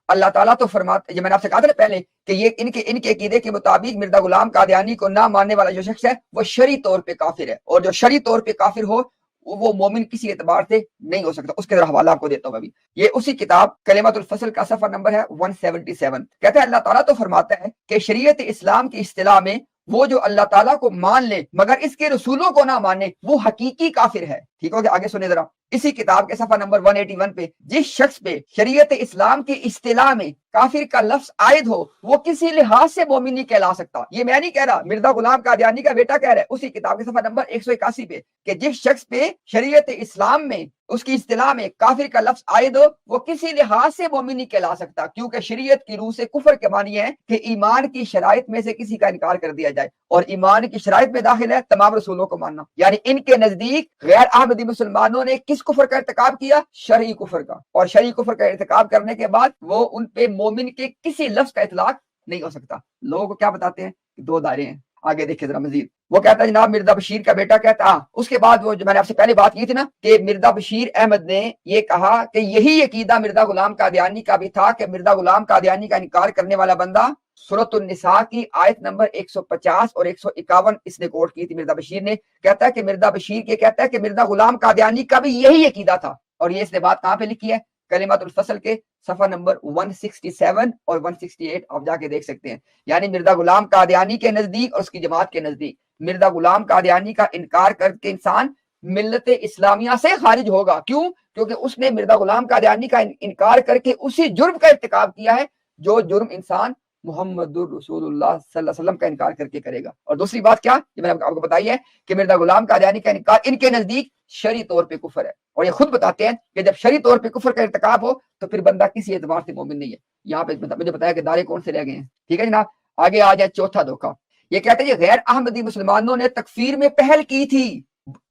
اللہ تعالیٰ تو فرماتے، یہ میں نے آپ سے کہا تھا پہلے کہ یہ ان کے عقیدے کے مطابق مرزا غلام قادیانی کو نہ ماننے والا جو شخص ہے وہ شرعی طور پہ کافر ہے، اور جو شرعی طور پہ کافر ہو وہ مومن کسی اعتبار سے نہیں ہو سکتا۔ اس کے ذرا حوالہ آپ کو دیتا ہوں ابھی، یہ اسی کتاب کلمۃ الفصل کا صفحہ نمبر ہے 177، کہتا ہے اللہ تعالیٰ تو فرماتا ہے کہ شریعت اسلام کی اصطلاح میں وہ جو اللہ تعالیٰ کو مان لے مگر اس کے رسولوں کو نہ مانے وہ حقیقی کافر ہے، ٹھیک ہو گیا؟ آگے سنیں ذرا، اسی کتاب کے صفحہ نمبر 181 پہ جس شخص پہ شریعت اسلام کی اصطلاح میں کافر کا لفظ عائد ہو وہ کسی لحاظ سے مومن نہیں کہلا سکتا۔ یہ میں نہیں کہہ رہا، مرزا غلام قادیانی کا بیٹا کہہ رہا ہے اسی کتاب کے صفحہ نمبر 181 پہ کہ جس شخص پہ شریعت اسلام میں اس کی اصطلاح میں کافر کا لفظ عائد ہو وہ کسی لحاظ سے مومن نہیں کہلا سکتا، کیونکہ شریعت کی روح سے کفر کے معنی ہے کہ ایمان کی شرائط میں سے کسی کا انکار کر دیا جائے، اور ایمان کی شرائط میں داخل ہے تمام رسولوں کو ماننا۔ یعنی ان کے نزدیک غیر احمدی مسلمانوں نے کس کفر کا ارتکاب کیا؟ شرعی کفر کا، اور شرعی کفر کا ارتکاب کرنے کے بعد وہ ان پہ مومن کے کسی لفظ کا اطلاق نہیں ہو سکتا۔ لوگوں کو کیا بتاتے ہیں کہ دو دائرے ہیں۔ آگے دیکھیں ذرا مزید، وہ کہتا ہے جناب مرزا بشیر کا بیٹا کہتا ہے، اس کے بعد وہ جو میں نے آپ سے پہلے بات کی تھی نا کہ مرزا بشیر احمد نے یہ کہا کہ یہی عقیدہ مرزا غلام قادیانی کا بھی تھا کہ مرزا غلام قادیانی کا انکار کرنے والا بندہ، سورۃ النساء کی آیت نمبر 150 اور 151 اس نے کوٹ کی تھی مرزا بشیر نے، کہتا ہے کہ مرزا بشیر یہ کہتا ہے کہ مرزا غلام قادیانی کا بھی یہی عقیدہ تھا، اور یہ اس نے بات کہاں پہ لکھی ہے؟ کلمۃ الفصل کے صفحہ نمبر 167 اور 168 آپ جا کے دیکھ سکتے ہیں۔ یعنی مرزا غلام قادیانی کے نزدیک اور اس کی جماعت کے نزدیک مرزا غلام قادیانی کا انکار کر کے انسان ملت اسلامیہ سے خارج ہوگا۔ کیوں؟ کیونکہ اس نے مرزا غلام قادیانی کا انکار کر کے اسی جرم کا ارتکاب کیا ہے جو جرم انسان محمد الرسول اللہ صلی اللہ علیہ وسلم کا انکار کر کے کرے گا۔ اور دوسری بات کیا، یہ میں نے آپ کو بتائی ہے کہ مرزا غلام قادیانی کا انکار ان کے نزدیک شرعی طور پہ کفر ہے، اور یہ خود بتاتے ہیں کہ جب شرعی طور پہ کفر کا ارتکاب ہو تو پھر بندہ کسی اعتبار سے مومن نہیں ہے۔ یہاں پہ مجھے بتایا کہ دائرے کون سے رہ گئے ہیں، ٹھیک ہے جناب؟ آگے آ جائے چوتھا دھوکہ، یہ کہتے ہیں یہ غیر احمدی مسلمانوں نے تکفیر میں پہل کی تھی۔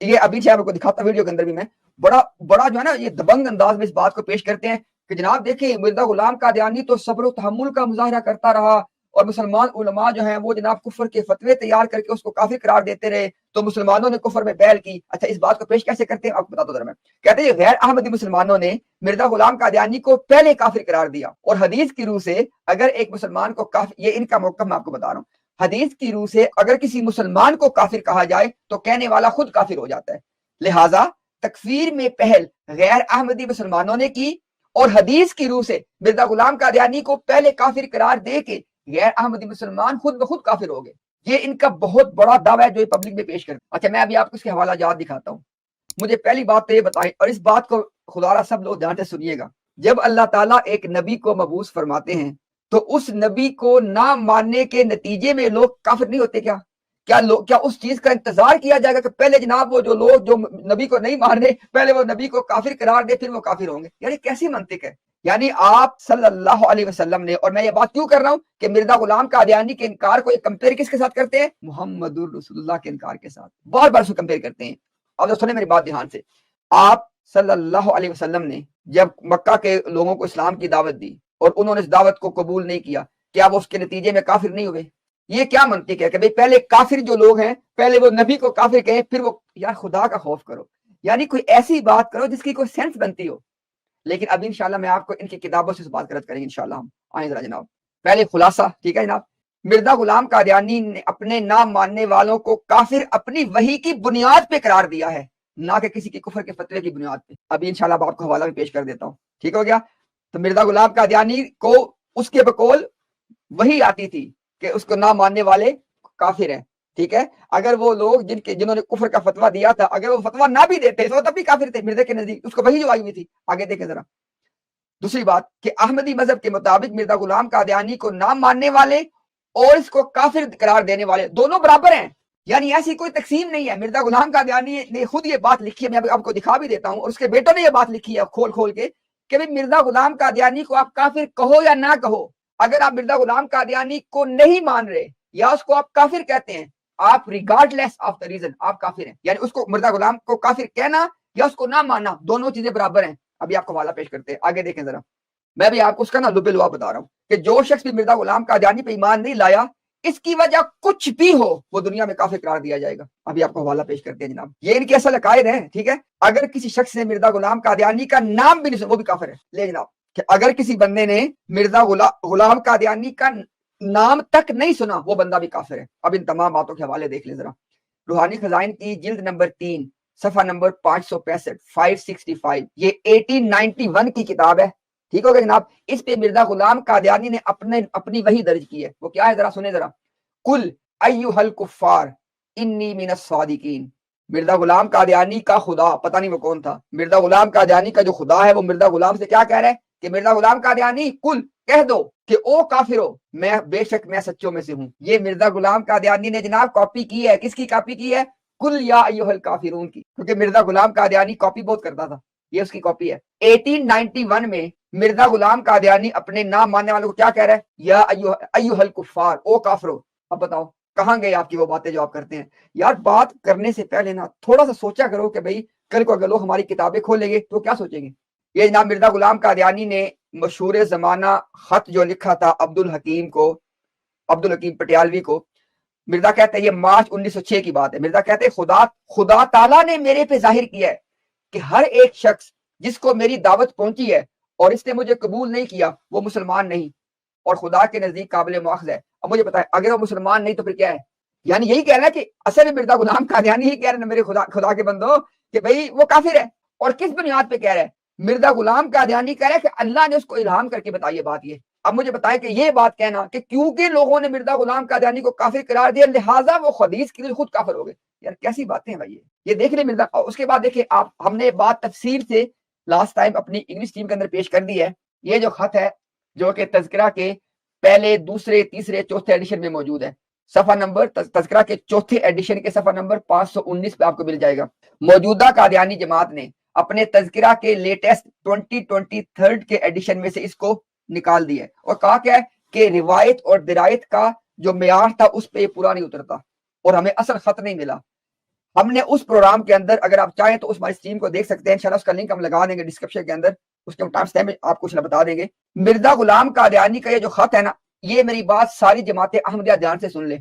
یہ ابھی سے آپ کو دکھاتا ویڈیو کے اندر بھی میں بڑا جو ہے نا یہ دبنگ انداز میں اس بات کو پیش کرتے ہیں کہ جناب دیکھیں مرزا غلام قادیانی تو صبر و تحمل کا مظاہرہ کرتا رہا، اور مسلمان علماء جو ہیں وہ جناب کفر کے فتوے تیار کر کے اس کو کافر قرار دیتے رہے، تو مسلمانوں نے کفر میں پہل کی۔ اچھا اس بات کو پیش کیسے کرتے ہیں آپ کو بتاتا ہوں ذرا میں، کہتے ہیں غیر احمدی مسلمانوں نے مرزا غلام قادیانی کو پہلے کافر قرار دیا، اور حدیث کی روح سے اگر ایک مسلمان کو کافر، یہ ان کا موقف میں آپ کو بتا رہا ہوں، حدیث کی روح سے اگر کسی مسلمان کو کافر کہا جائے تو کہنے والا خود کافر ہو جاتا ہے، لہٰذا تکفیر میں پہل غیر احمدی مسلمانوں نے کی، اور حدیث کی روح سے مرزا غلام قادیانی کو پہلے کافر قرار دے کے غیر احمدی مسلمان خود بخود کافر ہو گئے۔ یہ ان کا بہت بڑا دعویٰ ہے جو یہ پبلک میں پیش کرتے ہیں۔ اچھا میں ابھی آپ کو اس کے حوالہ جات دکھاتا ہوں۔ مجھے پہلی بات تو یہ بتائیں، اور اس بات کو خدا را سب لوگ دھیان سے سنیے گا، جب اللہ تعالیٰ ایک نبی کو مبعوث فرماتے ہیں تو اس نبی کو نہ ماننے کے نتیجے میں لوگ کافر نہیں ہوتے کیا؟ کیا اس چیز کا انتظار کیا جائے گا کہ پہلے جناب وہ جو لوگ جو نبی کو نہیں مان رہے پہلے وہ نبی کو کافر قرار دے پھر وہ کافر ہوں گے؟ یعنی کیسی منطق ہے؟ یعنی آپ صلی اللہ علیہ وسلم نے، اور میں یہ بات کیوں کر رہا ہوں کہ مرزا غلام قادیانی کے انکار کو کمپیئر کس کے ساتھ کرتے ہیں؟ محمد الرسول اللہ کے انکار کے ساتھ بار بار اس کو کمپیئر کرتے ہیں۔ اب جو سنیں میری بات دھیان سے، آپ صلی اللہ علیہ وسلم نے جب مکہ کے لوگوں کو اسلام کی دعوت دی اور انہوں نے اس دعوت کو قبول نہیں کیا، کیا وہ اس کے نتیجے میں کافر نہیں ہوئے؟ یہ کیا منطق ہے کہ بھئی پہلے کافر جو لوگ ہیں پہلے وہ نبی کو کافر کہیں پھر وہ، یار خدا کا خوف کرو، یعنی کوئی ایسی بات کرو جس کی کوئی سینس بنتی ہو۔ لیکن اب انشاءاللہ میں آپ کو ان کی کتابوں سے بات کریں گے انشاءاللہ ہم آئیں ذرا جناب۔ پہلے خلاصہ، ٹھیک ہے جناب، مرزا غلام قادیانی نے اپنے نہ ماننے والوں کو کافر اپنی وحی کی بنیاد پہ قرار دیا ہے، نہ کہ کسی کے کفر کے فتوے کی بنیاد پہ۔ ابھی انشاءاللہ آپ کو حوالہ بھی پیش کر دیتا ہوں، ٹھیک ہو گیا؟ تو مرزا غلام قادیانی کو اس کے بقول وہی آتی تھی کہ اس کو نہ ماننے والے کافر ہیں، ٹھیک ہے؟ اگر وہ لوگ جنہوں نے کفر کا فتویٰ دیا تھا اگر وہ فتویٰ نہ بھی دیتے تو تب بھی کافر تھے مرزا کے نزدیک، اس کو وہی جو آئی ہوئی تھی۔ آگے دیکھیں ذرا دوسری بات کہ احمدی مذہب کے مطابق مرزا غلام قادیانی کو نہ ماننے والے اور اس کو کافر قرار دینے والے دونوں برابر ہیں، یعنی ایسی کوئی تقسیم نہیں ہے۔ مرزا غلام قادیانی نے خود یہ بات لکھی ہے، میں آپ کو دکھا بھی دیتا ہوں، اور اس کے بیٹوں نے یہ بات لکھی ہے کھول کھول کے کہ مرزا غلام قادیانی کو آپ کافر کہو یا نہ کہو، اگر آپ مرزا غلام قادیانی کو نہیں مان رہے یا اس کو آپ کافر کہتے ہیں، آپ regard less of the reason آپ کافر ہیں۔ یعنی اس کو مرزا غلام کو کافر کہنا یا اس کو نہ ماننا دونوں چیزیں برابر ہیں۔ ابھی آپ کو حوالہ پیش کرتے ہیں، آگے دیکھیں ذرا۔ میں بھی آپ کو اس کا نا لب لعاب بتا رہا ہوں کہ جو شخص بھی مرزا غلام قادیانی پہ ایمان نہیں لایا، اس کی وجہ کچھ بھی ہو وہ دنیا میں کافر قرار دیا جائے گا۔ ابھی آپ کو حوالہ پیش کرتے ہیں جناب، یہ ان کے اصل عقائد ہیں، ٹھیک ہے؟ اگر کسی شخص نے مرزا غلام قادیانی کا نام بھی نہیں سنا وہ بھی کافر ہے۔ لے جناب کہ اگر کسی بندے نے مرزا غلام قادیانی کا نام تک نہیں سنا وہ بندہ بھی کافر ہے۔ اب ان تمام باتوں کے حوالے دیکھ لیں ذرا۔ روحانی خزائن کی جلد نمبر 3 صفحہ نمبر 565 565، یہ 1891 کی کتاب ہے، ٹھیک ہو گیا جناب؟ اس پہ مرزا غلام قادیانی نے اپنی وحی درج کی ہے، وہ کیا ہے ذرا سنیں ذرا۔ قل ایھا الکفار انی من الصادقین۔ مرزا غلام قادیانی کا خدا، پتہ نہیں وہ کون تھا، مرزا غلام قادیانی کا جو خدا ہے وہ مرزا غلام سے کیا کہہ رہا ہے کہ مرزا غلام قادیانی قل کہہ دو کہ او کافرو میں بے شک میں سچوں میں سے ہوں۔ یہ مرزا غلام قادیانی نے جناب کاپی کی ہے، کس کی کاپی کی ہے؟ قل یا ایھا الکافرون کی، کیونکہ مرزا غلام قادیانی کاپی بہت کرتا تھا، یہ اس کی کاپی ہے۔ 1891 میں مرزا غلام قادیانی اپنے نام ماننے والوں کو کیا کہہ رہا ہے؟ یا ایھا الکفار، او کافرو۔ اب بتاؤ کہاں گئے آپ کی وہ باتیں جو آپ کرتے ہیں؟ یار بات کرنے سے پہلے نا تھوڑا سا سوچا کرو کہ بھئی کل کو اگر لوگ ہماری کتابیں کھولیں گے تو کیا سوچیں گے؟ یہ جناب مرزا غلام قادیانی نے مشہور زمانہ خط جو لکھا تھا عبدالحکیم پٹیالوی کو، مرزا کہتے ہیں یہ مارچ 1906 کی بات ہے۔ مرزا کہتے ہیں خدا تعالیٰ نے میرے پہ ظاہر کیا ہے کہ ہر ایک شخص جس کو میری دعوت پہنچی ہے اور اس نے مجھے قبول نہیں کیا وہ مسلمان نہیں اور خدا کے نزدیک قابل مؤاخذہ ہے۔ اب مجھے پتا ہے اگر وہ مسلمان نہیں تو پھر کیا ہے؟ یعنی یہی کہہ رہا ہے کہ اصل میں مرزا غلام قادیانی ہی کہہ رہے ہیں میرے خدا کے بندو کہ بھئی وہ کافر ہے، اور کس بنیاد پہ کہہ رہا ہے؟ مرزا غلام قادیانی کہہ رہا ہے کہ اللہ نے اس کو الہام کر کے بتائی ہے بات یہ۔ اب مجھے بتائیں کہ یہ بات کہنا کہ کیونکہ لوگوں نے مرزا غلام قادیانی کو کافر قرار دیا لہٰذا وہ حدیث کے لیے خود کافر ہو گئے، یار کیسی باتیں ہیں بھائی یہ دیکھ لیں مرزا۔ اس کے بعد دیکھیں آپ، ہم نے بات تفصیل سے لاسٹ ٹائم اپنی انگلش ٹیم کے اندر پیش کر دی ہے۔ یہ جو خط ہے جو کہ تذکرہ کے پہلے، دوسرے، تیسرے، چوتھے ایڈیشن میں موجود ہے، صفحہ نمبر تذکرہ کے چوتھے ایڈیشن کے صفحہ نمبر 519 پہ آپ کو مل جائے گا۔ موجودہ قادیانی جماعت نے اپنے تذکرہ کے لیٹسٹ 2023 کے ایڈیشن میں سے اس کو نکال دیا ہے اور کہا کیا ہے کہ روایت اور درایت کا جو معیار تھا اس پہ یہ پورا نہیں اترتا اور ہمیں اصل خط نہیں ملا۔ ہم نے اس پروگرام کے اندر، اگر آپ چاہیں تو اس ہماری اسٹریم کو دیکھ سکتے ہیں، انشاءاللہ اس کا لنک ہم لگا دیں گے ڈسکرپشن کے اندر، اس کے ٹائم سٹیمپ آپ کو بتا دیں گے۔ مرزا غلام قادیانی کا یہ جو خط ہے نا، یہ میری بات ساری جماعت احمدیہ دھیان سے سن لیں۔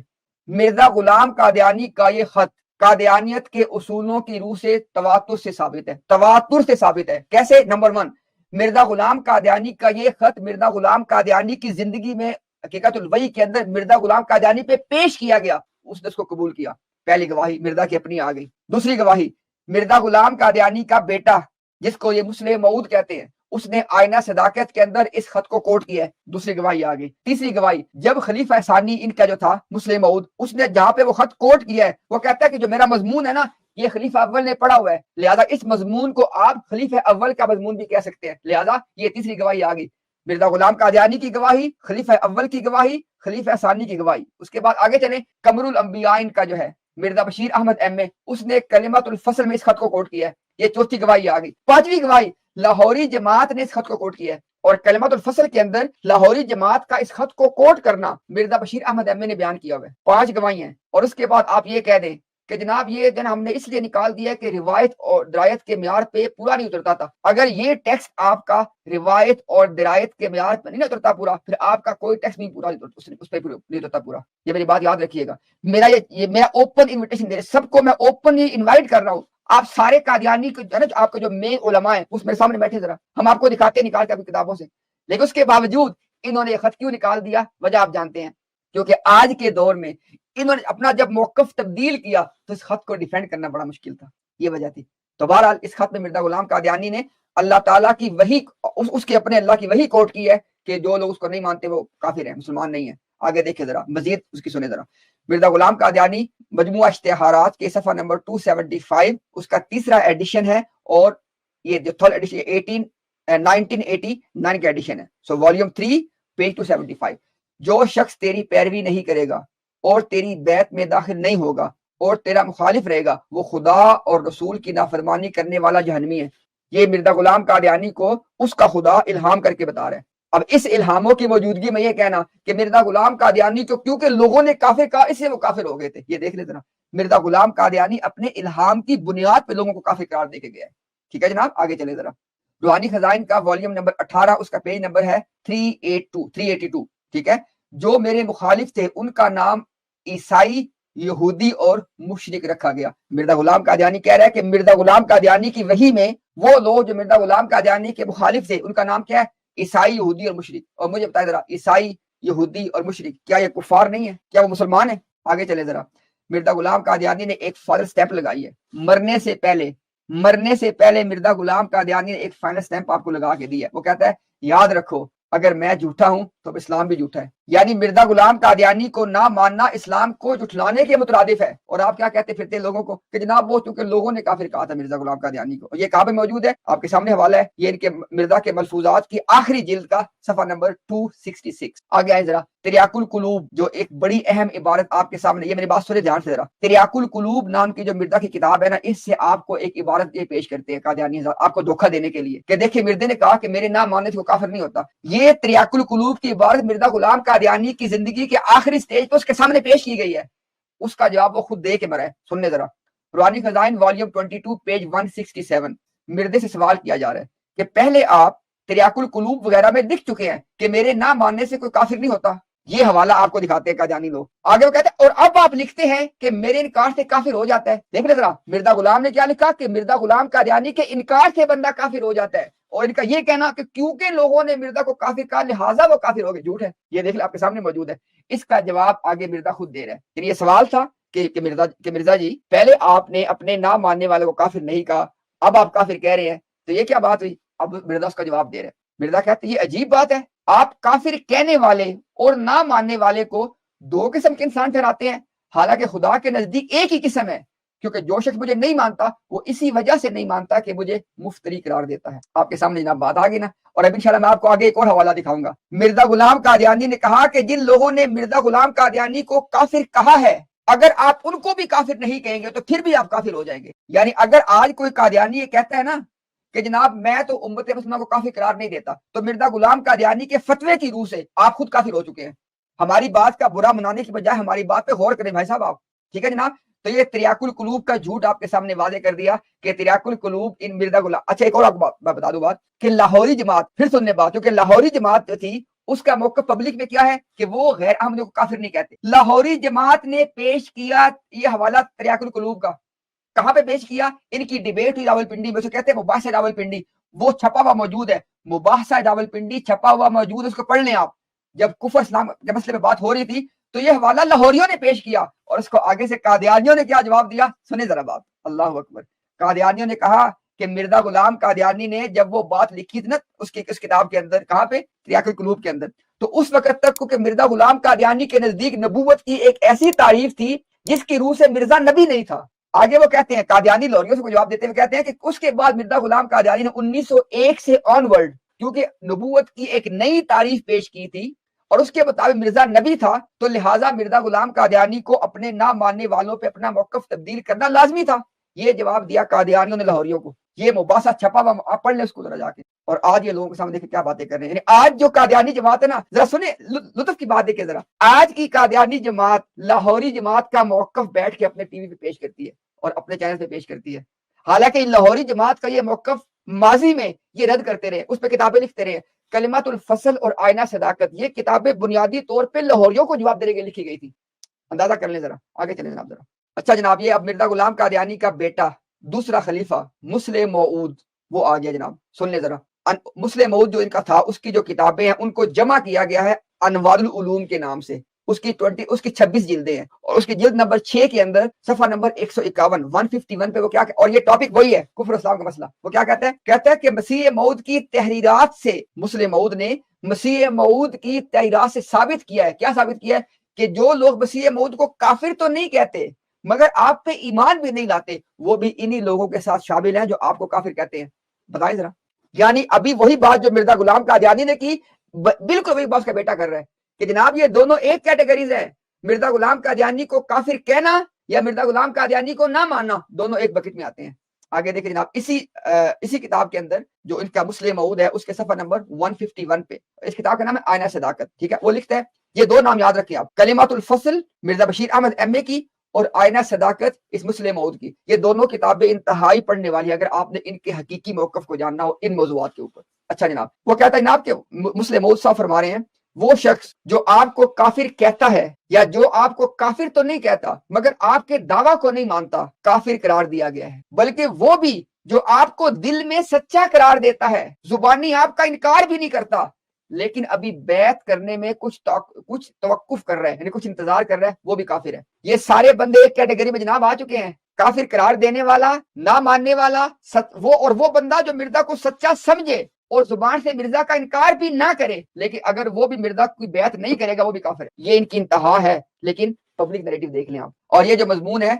مرزا غلام قادیانی کا یہ خط قادیانیت کے اصولوں کی روح سے تواتر سے ثابت ہے۔ کیسے؟ نمبر 1، مرزا غلام قادیانی کا یہ خط مرزا غلام قادیانی کی زندگی میں حقیقت الوحی کے اندر مرزا غلام قادیانی پہ پیش کیا گیا، اس نے اس کو قبول کیا۔ پہلی گواہی مرزا کی اپنی آ گئی۔ دوسری گواہی، مرزا غلام قادیانی کا بیٹا جس کو یہ مسلم موعود کہتے ہیں، اس نے آئینہ صداقت کے اندر اس خط کو کوٹ کیا ہے، دوسری گواہی آ گئی۔ تیسری گواہی، جب خلیفہ ثانی ان کا جو تھا مسلم موعود، اس نے جہاں پہ وہ خط کوٹ کیا ہے وہ کہتا ہے کہ جو میرا مضمون ہے نا یہ خلیفہ اول نے پڑھا ہوا ہے، لہذا اس مضمون کو آپ خلیفہ اول کا مضمون بھی کہہ سکتے ہیں، لہذا یہ تیسری گواہی آ گئی۔ مرزا غلام قادیانی کی گواہی، خلیفہ اول کی گواہی، خلیفہ ثانی کی گواہی. اس کے بعد آگے چلیں، قمر الانبیاء ان کا جو ہے مرزا بشیر احمد ایم اے، اس نے کلمۃ الفصل میں اس خط کو کوٹ کیا ہے. یہ چوتھی گواہی آ گئی. پانچویں گواہی، لاہوری جماعت نے اس خط کو کوٹ کیا ہے، اور کلمۃ الفصل کے اندر لاہوری جماعت کا اس خط کو کوٹ کرنا مرزا بشیر احمد ایم اے نے بیان کیا ہوا ہے. 5 گواہی ہیں. اور اس کے بعد آپ یہ کہہ دیں کہ جناب یہ جو ہم نے اس لیے نکال دیا کہ روایت اور درایت کے معیار پہ پورا نہیں اترتا تھا. اگر یہ ٹیکسٹ آپ کا روایت اور درایت کے معیار پہ نہیں اترتا پورا، پھر آپ کا کوئی ٹیکسٹ نہیں پورا اس پہ نہیں اترتا پورا. یہ میری بات یاد رکھیے گا. میرا اوپن انویٹیشن دے رہے سب کو، میں اوپن ہی انوائٹ کر رہا ہوں. آپ سارے قادیانی کو، آپ کا جو مین علماء ہیں اس میرے سامنے بیٹھے، ذرا ہم آپ کو دکھاتے ہیں نکال کے اپنی کتابوں سے. لیکن اس کے باوجود انہوں نے یہ خط کیوں نکال دیا؟ وجہ آپ جانتے ہیں، کیونکہ آج کے دور میں انہوں نے اپنا جب موقف تبدیل کیا تو اس خط کو ڈیفینڈ کرنا بڑا مشکل تھا. یہ وجہ تھی. تو بہرحال اس خط میں مرزا غلام قادیانی نے اللہ تعالیٰ کی وحی، اس کے اپنے اللہ کی وحی کوٹ کی ہے کہ جو لوگ اس کو نہیں مانتے وہ کافر ہیں، مسلمان نہیں ہیں. آگے دیکھیں ذرا مزید اس کی سنیں ذرا. مرزا غلام قادیانی مجموعہ اشتہارات کے صفحہ نمبر 275، اس کا تیسرا ایڈیشن ہے، اور یہ جو تھرڈ ایڈیشن 1989 کا ایڈیشن ہے. سو والیوم 3 پیج 275. جو شخص تیری پیروی نہیں کرے گا اور تیری بیعت میں داخل نہیں ہوگا اور تیرا مخالف رہے گا، وہ خدا اور رسول کی نافرمانی کرنے والا جہنمی ہے. یہ مرزا غلام قادیانی کو اس کا خدا الہام کر کے بتا رہا ہے. اب اس الہاموں کی موجودگی میں یہ کہنا کہ مرزا غلام قادیانی کو کیونکہ لوگوں نے کافر کہا اس لیے وہ کافر ہو گئے تھے، یہ دیکھ لیتے نا. مرزا غلام قادیانی اپنے الہام کی بنیاد پہ لوگوں کو کافر قرار دے کے گیا ہے. ٹھیک ہے جناب، آگے چلے ذرا. روحانی خزائن کا والیوم نمبر 18، اس کا پیج نمبر ہے 382. ٹھیک ہے. جو میرے مخالف تھے ان کا نام عیسائی، یہودی اور مشرک رکھا گیا. مرزا غلام قادیانی کہہ رہا ہے کہ مرزا غلام قادیانی کی وحی میں وہ لوگ جو مرزا غلام قادیانی کے مخالف تھے ان کا نام کیا ہے؟ عیسائی، یہودی اور مشرک. اور مجھے بتائیں ذرا، عیسائی، یہودی اور مشرک کیا یہ کفار نہیں ہے؟ کیا وہ مسلمان ہیں؟ آگے چلے ذرا. مرزا غلام قادیانی نے ایک فائنل سٹیمپ لگائی ہے. مرنے سے پہلے مرزا غلام قادیانی نے ایک فائنل سٹیمپ آپ کو لگا کے دی ہے. وہ کہتا ہے یاد رکھو اگر میں جھوٹا ہوں تو اسلام بھی جھوٹا ہے. یعنی مرزا غلام قادیانی کو نہ ماننا اسلام کو جھٹلانے کے مترادف ہے. اور آپ کیا کہتے پھرتے ہیں لوگوں کو کہ جناب وہ چونکہ لوگوں نے کافر کہا تھا مرزا غلام قادیانی کو. یہ کہاں پہ موجود ہے؟ آپ کے سامنے حوالہ ہے، یہ ان کے مرزا کے ملفوظات کی آخری جلد کا صفحہ نمبر 266. آگے آئیں ذرا. تریاق القلوب جو ایک بڑی اہم عبارت آپ کے سامنے، یہ میری بات سنیں دھیان سے ذرا. تریاق القلوب نام کی جو مرزا کی کتاب ہے نا، اس سے آپ کو ایک عبارت یہ پیش کرتے ہیں قادیانی حضرات آپ کو دھوکہ دینے کے لیے کہ دیکھیں مرزا نے کہا کہ میرے نام ماننے سے وہ کافر نہیں ہوتا. یہ تریاق القلوب کی عبارت مرزا غلام قادیانی کی زندگی کے آخری سٹیج پہ اس کے سامنے پیش کی گئی ہے. اس کا جواب وہ خود دے کے مرا ہے. سننے ذرا. روحانی خزائن والیوم 22 پیج 167. مرزا سے سوال کیا جا رہا ہے کہ پہلے آپ تریاق القلوب وغیرہ میں لکھ چکے ہیں کہ میرے نہ ماننے سے کوئی کافر نہیں ہوتا. یہ حوالہ آپ کو دکھاتے ہیں قادیانی لوگ. آگے وہ کہتے ہیں اور اب آپ لکھتے ہیں کہ میرے انکار سے کافر ہو جاتا ہے. دیکھ لیں ذرا مرزا غلام نے کیا لکھا کہ مرزا غلام قادیانی کے انکار سے بندہ کافر ہو جاتا ہے، اور ان کا یہ کہنا کہ کیونکہ لوگوں نے مرزا کو کافر کہا لہٰذا وہ کافر ہو گئے، جھوٹ ہے. یہ دیکھ لیں آپ کے سامنے موجود ہے. اس کا جواب آگے مرزا خود دے رہا ہے. پھر یہ سوال تھا کہ مرزا جی پہلے آپ نے اپنے نہ ماننے والے کو کافر نہیں کہا، اب آپ کافر کہہ رہے ہیں، تو یہ کیا بات ہوئی؟ اب مرزا اس کا جواب دے رہے ہیں. مرزا کہتے ہیں یہ عجیب بات ہے، آپ کافر کہنے والے اور نہ ماننے والے کو دو قسم کے انسان ٹھہراتے ہیں، حالانکہ خدا کے نزدیک ایک ہی قسم ہے، کیونکہ جو شخص مجھے نہیں مانتا وہ اسی وجہ سے نہیں مانتا کہ مجھے مفتری قرار دیتا ہے. آپ کے سامنے جناب بات آ گئی نا. اور اب انشاءاللہ میں آپ کو آگے ایک اور حوالہ دکھاؤں گا. مرزا غلام قادیانی نے کہا کہ جن لوگوں نے مرزا غلام قادیانی کو کافر کہا ہے اگر آپ ان کو بھی کافر نہیں کہیں گے تو پھر بھی آپ کافر ہو جائیں گے. یعنی اگر آج کوئی قادیانی یہ کہتا ہے نا کہ جناب میں تو امت مسلمہ کو کافر قرار نہیں دیتا، تو مرزا غلام قادیانی کے فتوے کی روح سے آپ خود کافر ہو چکے ہیں. ہماری بات کا برا منانے کی بجائے ہماری بات پہ غور کریں بھائی صاحب آپ. ٹھیک ہے جناب. تو یہ تریاق القلوب کا جھوٹ آپ کے سامنے واضح کر دیا کہ تریاق القلوب ان مرزا غلام. اچھا ایک اور آپ میں بتا دوں بات کہ لاہوری جماعت، پھر سننے بات، کیونکہ لاہوری جماعت جو تھی اس کا موقف پبلک میں کیا ہے کہ وہ غیر احمدیوں کو کافر نہیں کہتے. لاہوری جماعت نے پیش کیا یہ حوالہ تریاق القلوب کا. کہاں پہ پیش کیا؟ ان کی ڈیبیٹ ہوئی راولپنڈی میں، اسے کہتے ہیں مباحثہ راولپنڈی. وہ چھپا ہوا موجود ہے، مباحثہ راولپنڈی چھپا ہوا موجود، اس کو پڑھ لیں آپ. جب کفر اسلام کے مسئلے میں بات ہو رہی تھی تو یہ حوالہ لاہوریوں نے پیش کیا اور اس کو آگے سے قادیانیوں نے کیا جواب دیا، سنیں ذرا بات. اللہ اکبر. قادیانیوں نے کہا کہ مرزا غلام قادیانی نے جب وہ بات لکھی تھی نا اس کتاب کے اندر، کہاں پہ؟ تریاق القلوب کے اندر، تو اس وقت تک کیونکہ مرزا غلام قادیانی کے نزدیک نبوت کی ایک ایسی تعریف تھی جس کی روح سے مرزا نبی نہیں تھا. آگے وہ کہتے ہیں قادیانی لوریوں سے جواب دیتے ہوئے کہتے ہیں کہ اس کے بعد مرزا غلام قادیانی نے 1901 سے آن ورلڈ، کیونکہ نبوت کی ایک نئی تعریف پیش کی تھی اور اس کے مطابق مرزا نبی تھا، تو لہٰذا مرزا غلام قادیانی کو اپنے نہ ماننے والوں پہ اپنا موقف تبدیل کرنا لازمی تھا۔ یہ جواب دیا قادیانیوں نے لاہوریوں کو۔ یہ مباحثہ چھپا ہوا، آپ پڑھ لیں اس کو ذرا جا کے۔ اور آج یہ لوگوں کے سامنے دیکھیں کیا باتیں کر رہے ہیں۔ یعنی آج جو قادیانی جماعت ہے نا، ذرا سنیں لطف کی بات دیکھیں ذرا، آج کی قادیانی جماعت لاہوری جماعت کا موقف بیٹھ کے اپنے ٹی وی پہ پیش کرتی ہے اور اپنے چینل پہ پیش کرتی ہے، حالانکہ لاہوری جماعت کا یہ موقف ماضی میں یہ رد کرتے رہے، اس پہ کتابیں لکھتے رہے۔ کلمات الفصل اور آئینہ صداقت، یہ کتابیں بنیادی طور پہ لاہوریوں کو جواب دینے کے لکھی گئی تھی۔ اندازہ کر لیں ذرا، آگے چلیں جناب ذرا۔ اچھا جناب، یہ اب مرزا غلام قادیانی کا بیٹا دوسرا خلیفہ مسلم موعود وہ آ گیا جناب، سن لیں ذرا۔ مسلم موعود جو ان کا تھا، اس کی جو کتابیں ہیں ان کو جمع کیا گیا ہے انوار العلوم کے نام سے۔ اس کی 26 جلدیں ہیں، اور اس کی جلد نمبر 6 کے اندر صفحہ نمبر 151 پہ وہ کیا، اور یہ ٹاپک وہی ہے، کفر اسلام کا مسئلہ۔ وہ کیا کہتا ہے کہ مسیح موعود کی تحریرات سے، مسلم موعود نے مسیح موعود کی تحریرات سے ثابت کیا ہے، کیا ثابت کیا ہے؟ کہ جو لوگ مسیح موعود کو کافر تو نہیں کہتے مگر آپ پہ ایمان بھی نہیں لاتے، وہ بھی انہی لوگوں کے ساتھ شامل ہیں جو آپ کو کافر کہتے ہیں۔ بتائیں ذرا، یعنی ابھی وہی بات جو مرزا غلام قادیانی نے کی، بالکل وہی بات اس کا بیٹا کر رہا ہے کہ جناب یہ دونوں ایک کیٹیگریز ہیں، مرزا غلام قادیانی کو کافر کہنا یا مرزا غلام قادیانی کو نہ ماننا، دونوں ایک بکٹ میں آتے ہیں۔ آگے دیکھیں جناب، اسی کتاب کے اندر جو ان کا مسلم موعود ہے، اس کے صفحہ نمبر 151 پہ، اس کتاب کا نام ہے آئینہ صداقت، ٹھیک ہے؟ وہ لکھتا ہے، یہ دو نام یاد رکھیں آپ، کلمات الفصل مرزا بشیر احمد ایم اے کی اور آئینہ صداقت اس مسلم موعود کی، یہ دونوں کتابیں انتہائی پڑھنے والی ہیں اگر آپ نے ان کے حقیقی موقف کو جاننا ہو ان موضوعات کے اوپر۔ اچھا جناب، وہ کہتا ہے جناب کہ مسلم موعود صاحب فرما رہے ہیں، وہ شخص جو آپ کو کافر کہتا ہے یا جو آپ کو کافر تو نہیں کہتا مگر آپ کے دعویٰ کو نہیں مانتا، کافر قرار دیا گیا ہے، بلکہ وہ بھی جو آپ کو دل میں سچا قرار دیتا ہے، زبانی آپ کا انکار بھی نہیں کرتا، لیکن ابھی بیعت کرنے میں کچھ توقف کر رہا ہے، یعنی کچھ انتظار کر رہا ہے، وہ بھی کافر ہے۔ یہ سارے بندے ایک کیٹیگری میں جناب آ چکے ہیں، کافر قرار دینے والا، نہ ماننے والا، وہ بندہ جو مرزا کو سچا سمجھے اور زبان سے مرزا کا انکار بھی نہ کرے، لیکن اگر وہ بھی مرزا کی بیعت نہیں کرے گا وہ بھی کافر ہے۔ یہ ان کی انتہا ہے، لیکن پبلک نیریٹو دیکھ لیں آپ۔ اور یہ جو مضمون ہے،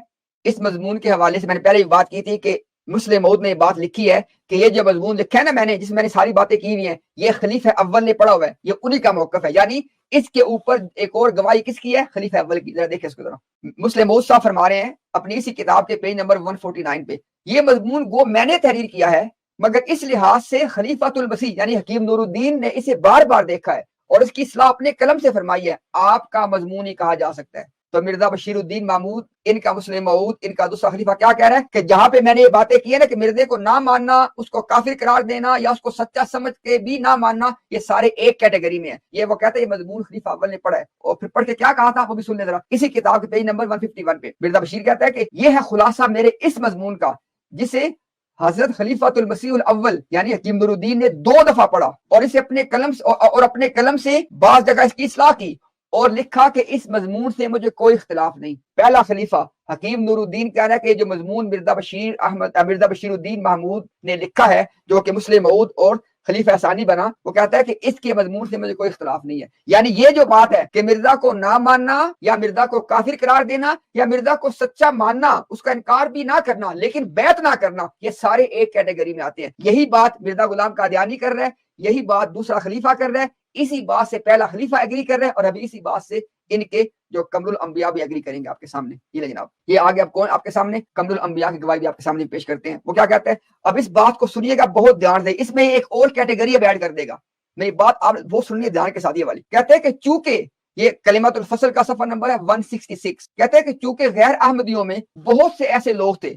اس مضمون کے حوالے سے میں نے پہلے بھی بات کی تھی کہ مسلم موعود نے یہ بات لکھی ہے کہ یہ جو مضمون لکھا ہے نا میں نے، جس میں نے ساری باتیں کی ہوئی ہیں، یہ خلیفہ اول نے پڑھا ہوا ہے، یہ انہی کا موقف ہے، یعنی اس کے اوپر ایک اور گواہی کس کی ہے؟ خلیفہ اول کی۔ ذرا دیکھیں اس کو ذرا، مسلم موعود صاحب فرما رہے ہیں اپنی اسی کتاب کے پیج نمبر 149 پہ، یہ مضمون وہ میں نے تحریر کیا ہے مگر اس لحاظ سے خلیفۃ المسیح یعنی حکیم نور الدین نے اسے بار بار دیکھا ہے اور اس کی اصلاح اپنے قلم سے فرمائی ہے، آپ کا مضمون ہی کہا جا سکتا ہے۔ تو مرزا بشیر الدین محمود، ان کا مسلم موعود، ان کا دوسرا خلیفہ کیا کہہ رہا ہے کہ جہاں پہ میں نے یہ باتیں کی ہے نا کہ مرزے کو نہ ماننا، اس کو کافر قرار دینا یا اس کو سچا سمجھ کے بھی نہ ماننا، یہ سارے ایک کیٹیگری میں ہیں۔ یہ وہ کہتا ہے یہ مضمون خلیفہ اول نے پڑھا ہے، اور پھر پڑھ کے کیا کہا تھا وہ بھی سن لیں ذرا، اسی کتاب کے پیج نمبر 151 پہ مرزا بشیر کہتا ہے کہ یہ ہے خلاصہ میرے اس مضمون کا، جسے حضرت خلیفۃ المسیح الاول یعنی حکیم نور الدین نے 2 دفعہ پڑھا اور اسے اپنے قلم سے بعض جگہ اس کی اصلاح کی اور لکھا کہ اس مضمون سے مجھے کوئی اختلاف نہیں۔ پہلا خلیفہ حکیم نور الدین کہہ رہا ہے کہ یہ جو مضمون مرزا بشیر الدین محمود نے لکھا ہے جو کہ مسلم موعود اور خلیفہ ثانی بنا، وہ کہتا ہے کہ اس کے مضمون سے مجھے کوئی اختلاف نہیں ہے۔ یعنی یہ جو بات ہے کہ مرزا کو نہ ماننا یا مرزا کو کافر قرار دینا یا مرزا کو سچا ماننا، اس کا انکار بھی نہ کرنا لیکن بیعت نہ کرنا، یہ سارے ایک کیٹیگری میں آتے ہیں۔ یہی بات مرزا غلام قادیانی کر رہا ہے، یہی بات دوسرا خلیفہ کر رہا ہے، اسی بات سے پہلا خلیفہ ایگری کر رہا ہے، اور ابھی اسی بات سے ان کے جو کمل الانبیاء بھی ایگری کریں گے آپ کے سامنے۔ یہ لے جناب، یہ آگے اب کون آپ کے سامنے کمل الانبیاء کی گواہی بھی آپ کے سامنے پیش کرتے ہیں۔ وہ کیا کہتے ہیں، اب اس بات کو سنیے گا بہت دھیان سے، اس میں ایک اور کیٹیگری اب ایڈ کر دے گا، میری بات آپ وہ سنیے دھیان کے ساتھ۔ یہ والی کہتے ہیں کہ چونکہ یہ کلمات الفصل کا صفحہ نمبر ہے 166، کہتے ہیں کہ چونکہ غیر احمدیوں میں بہت سے ایسے لوگ تھے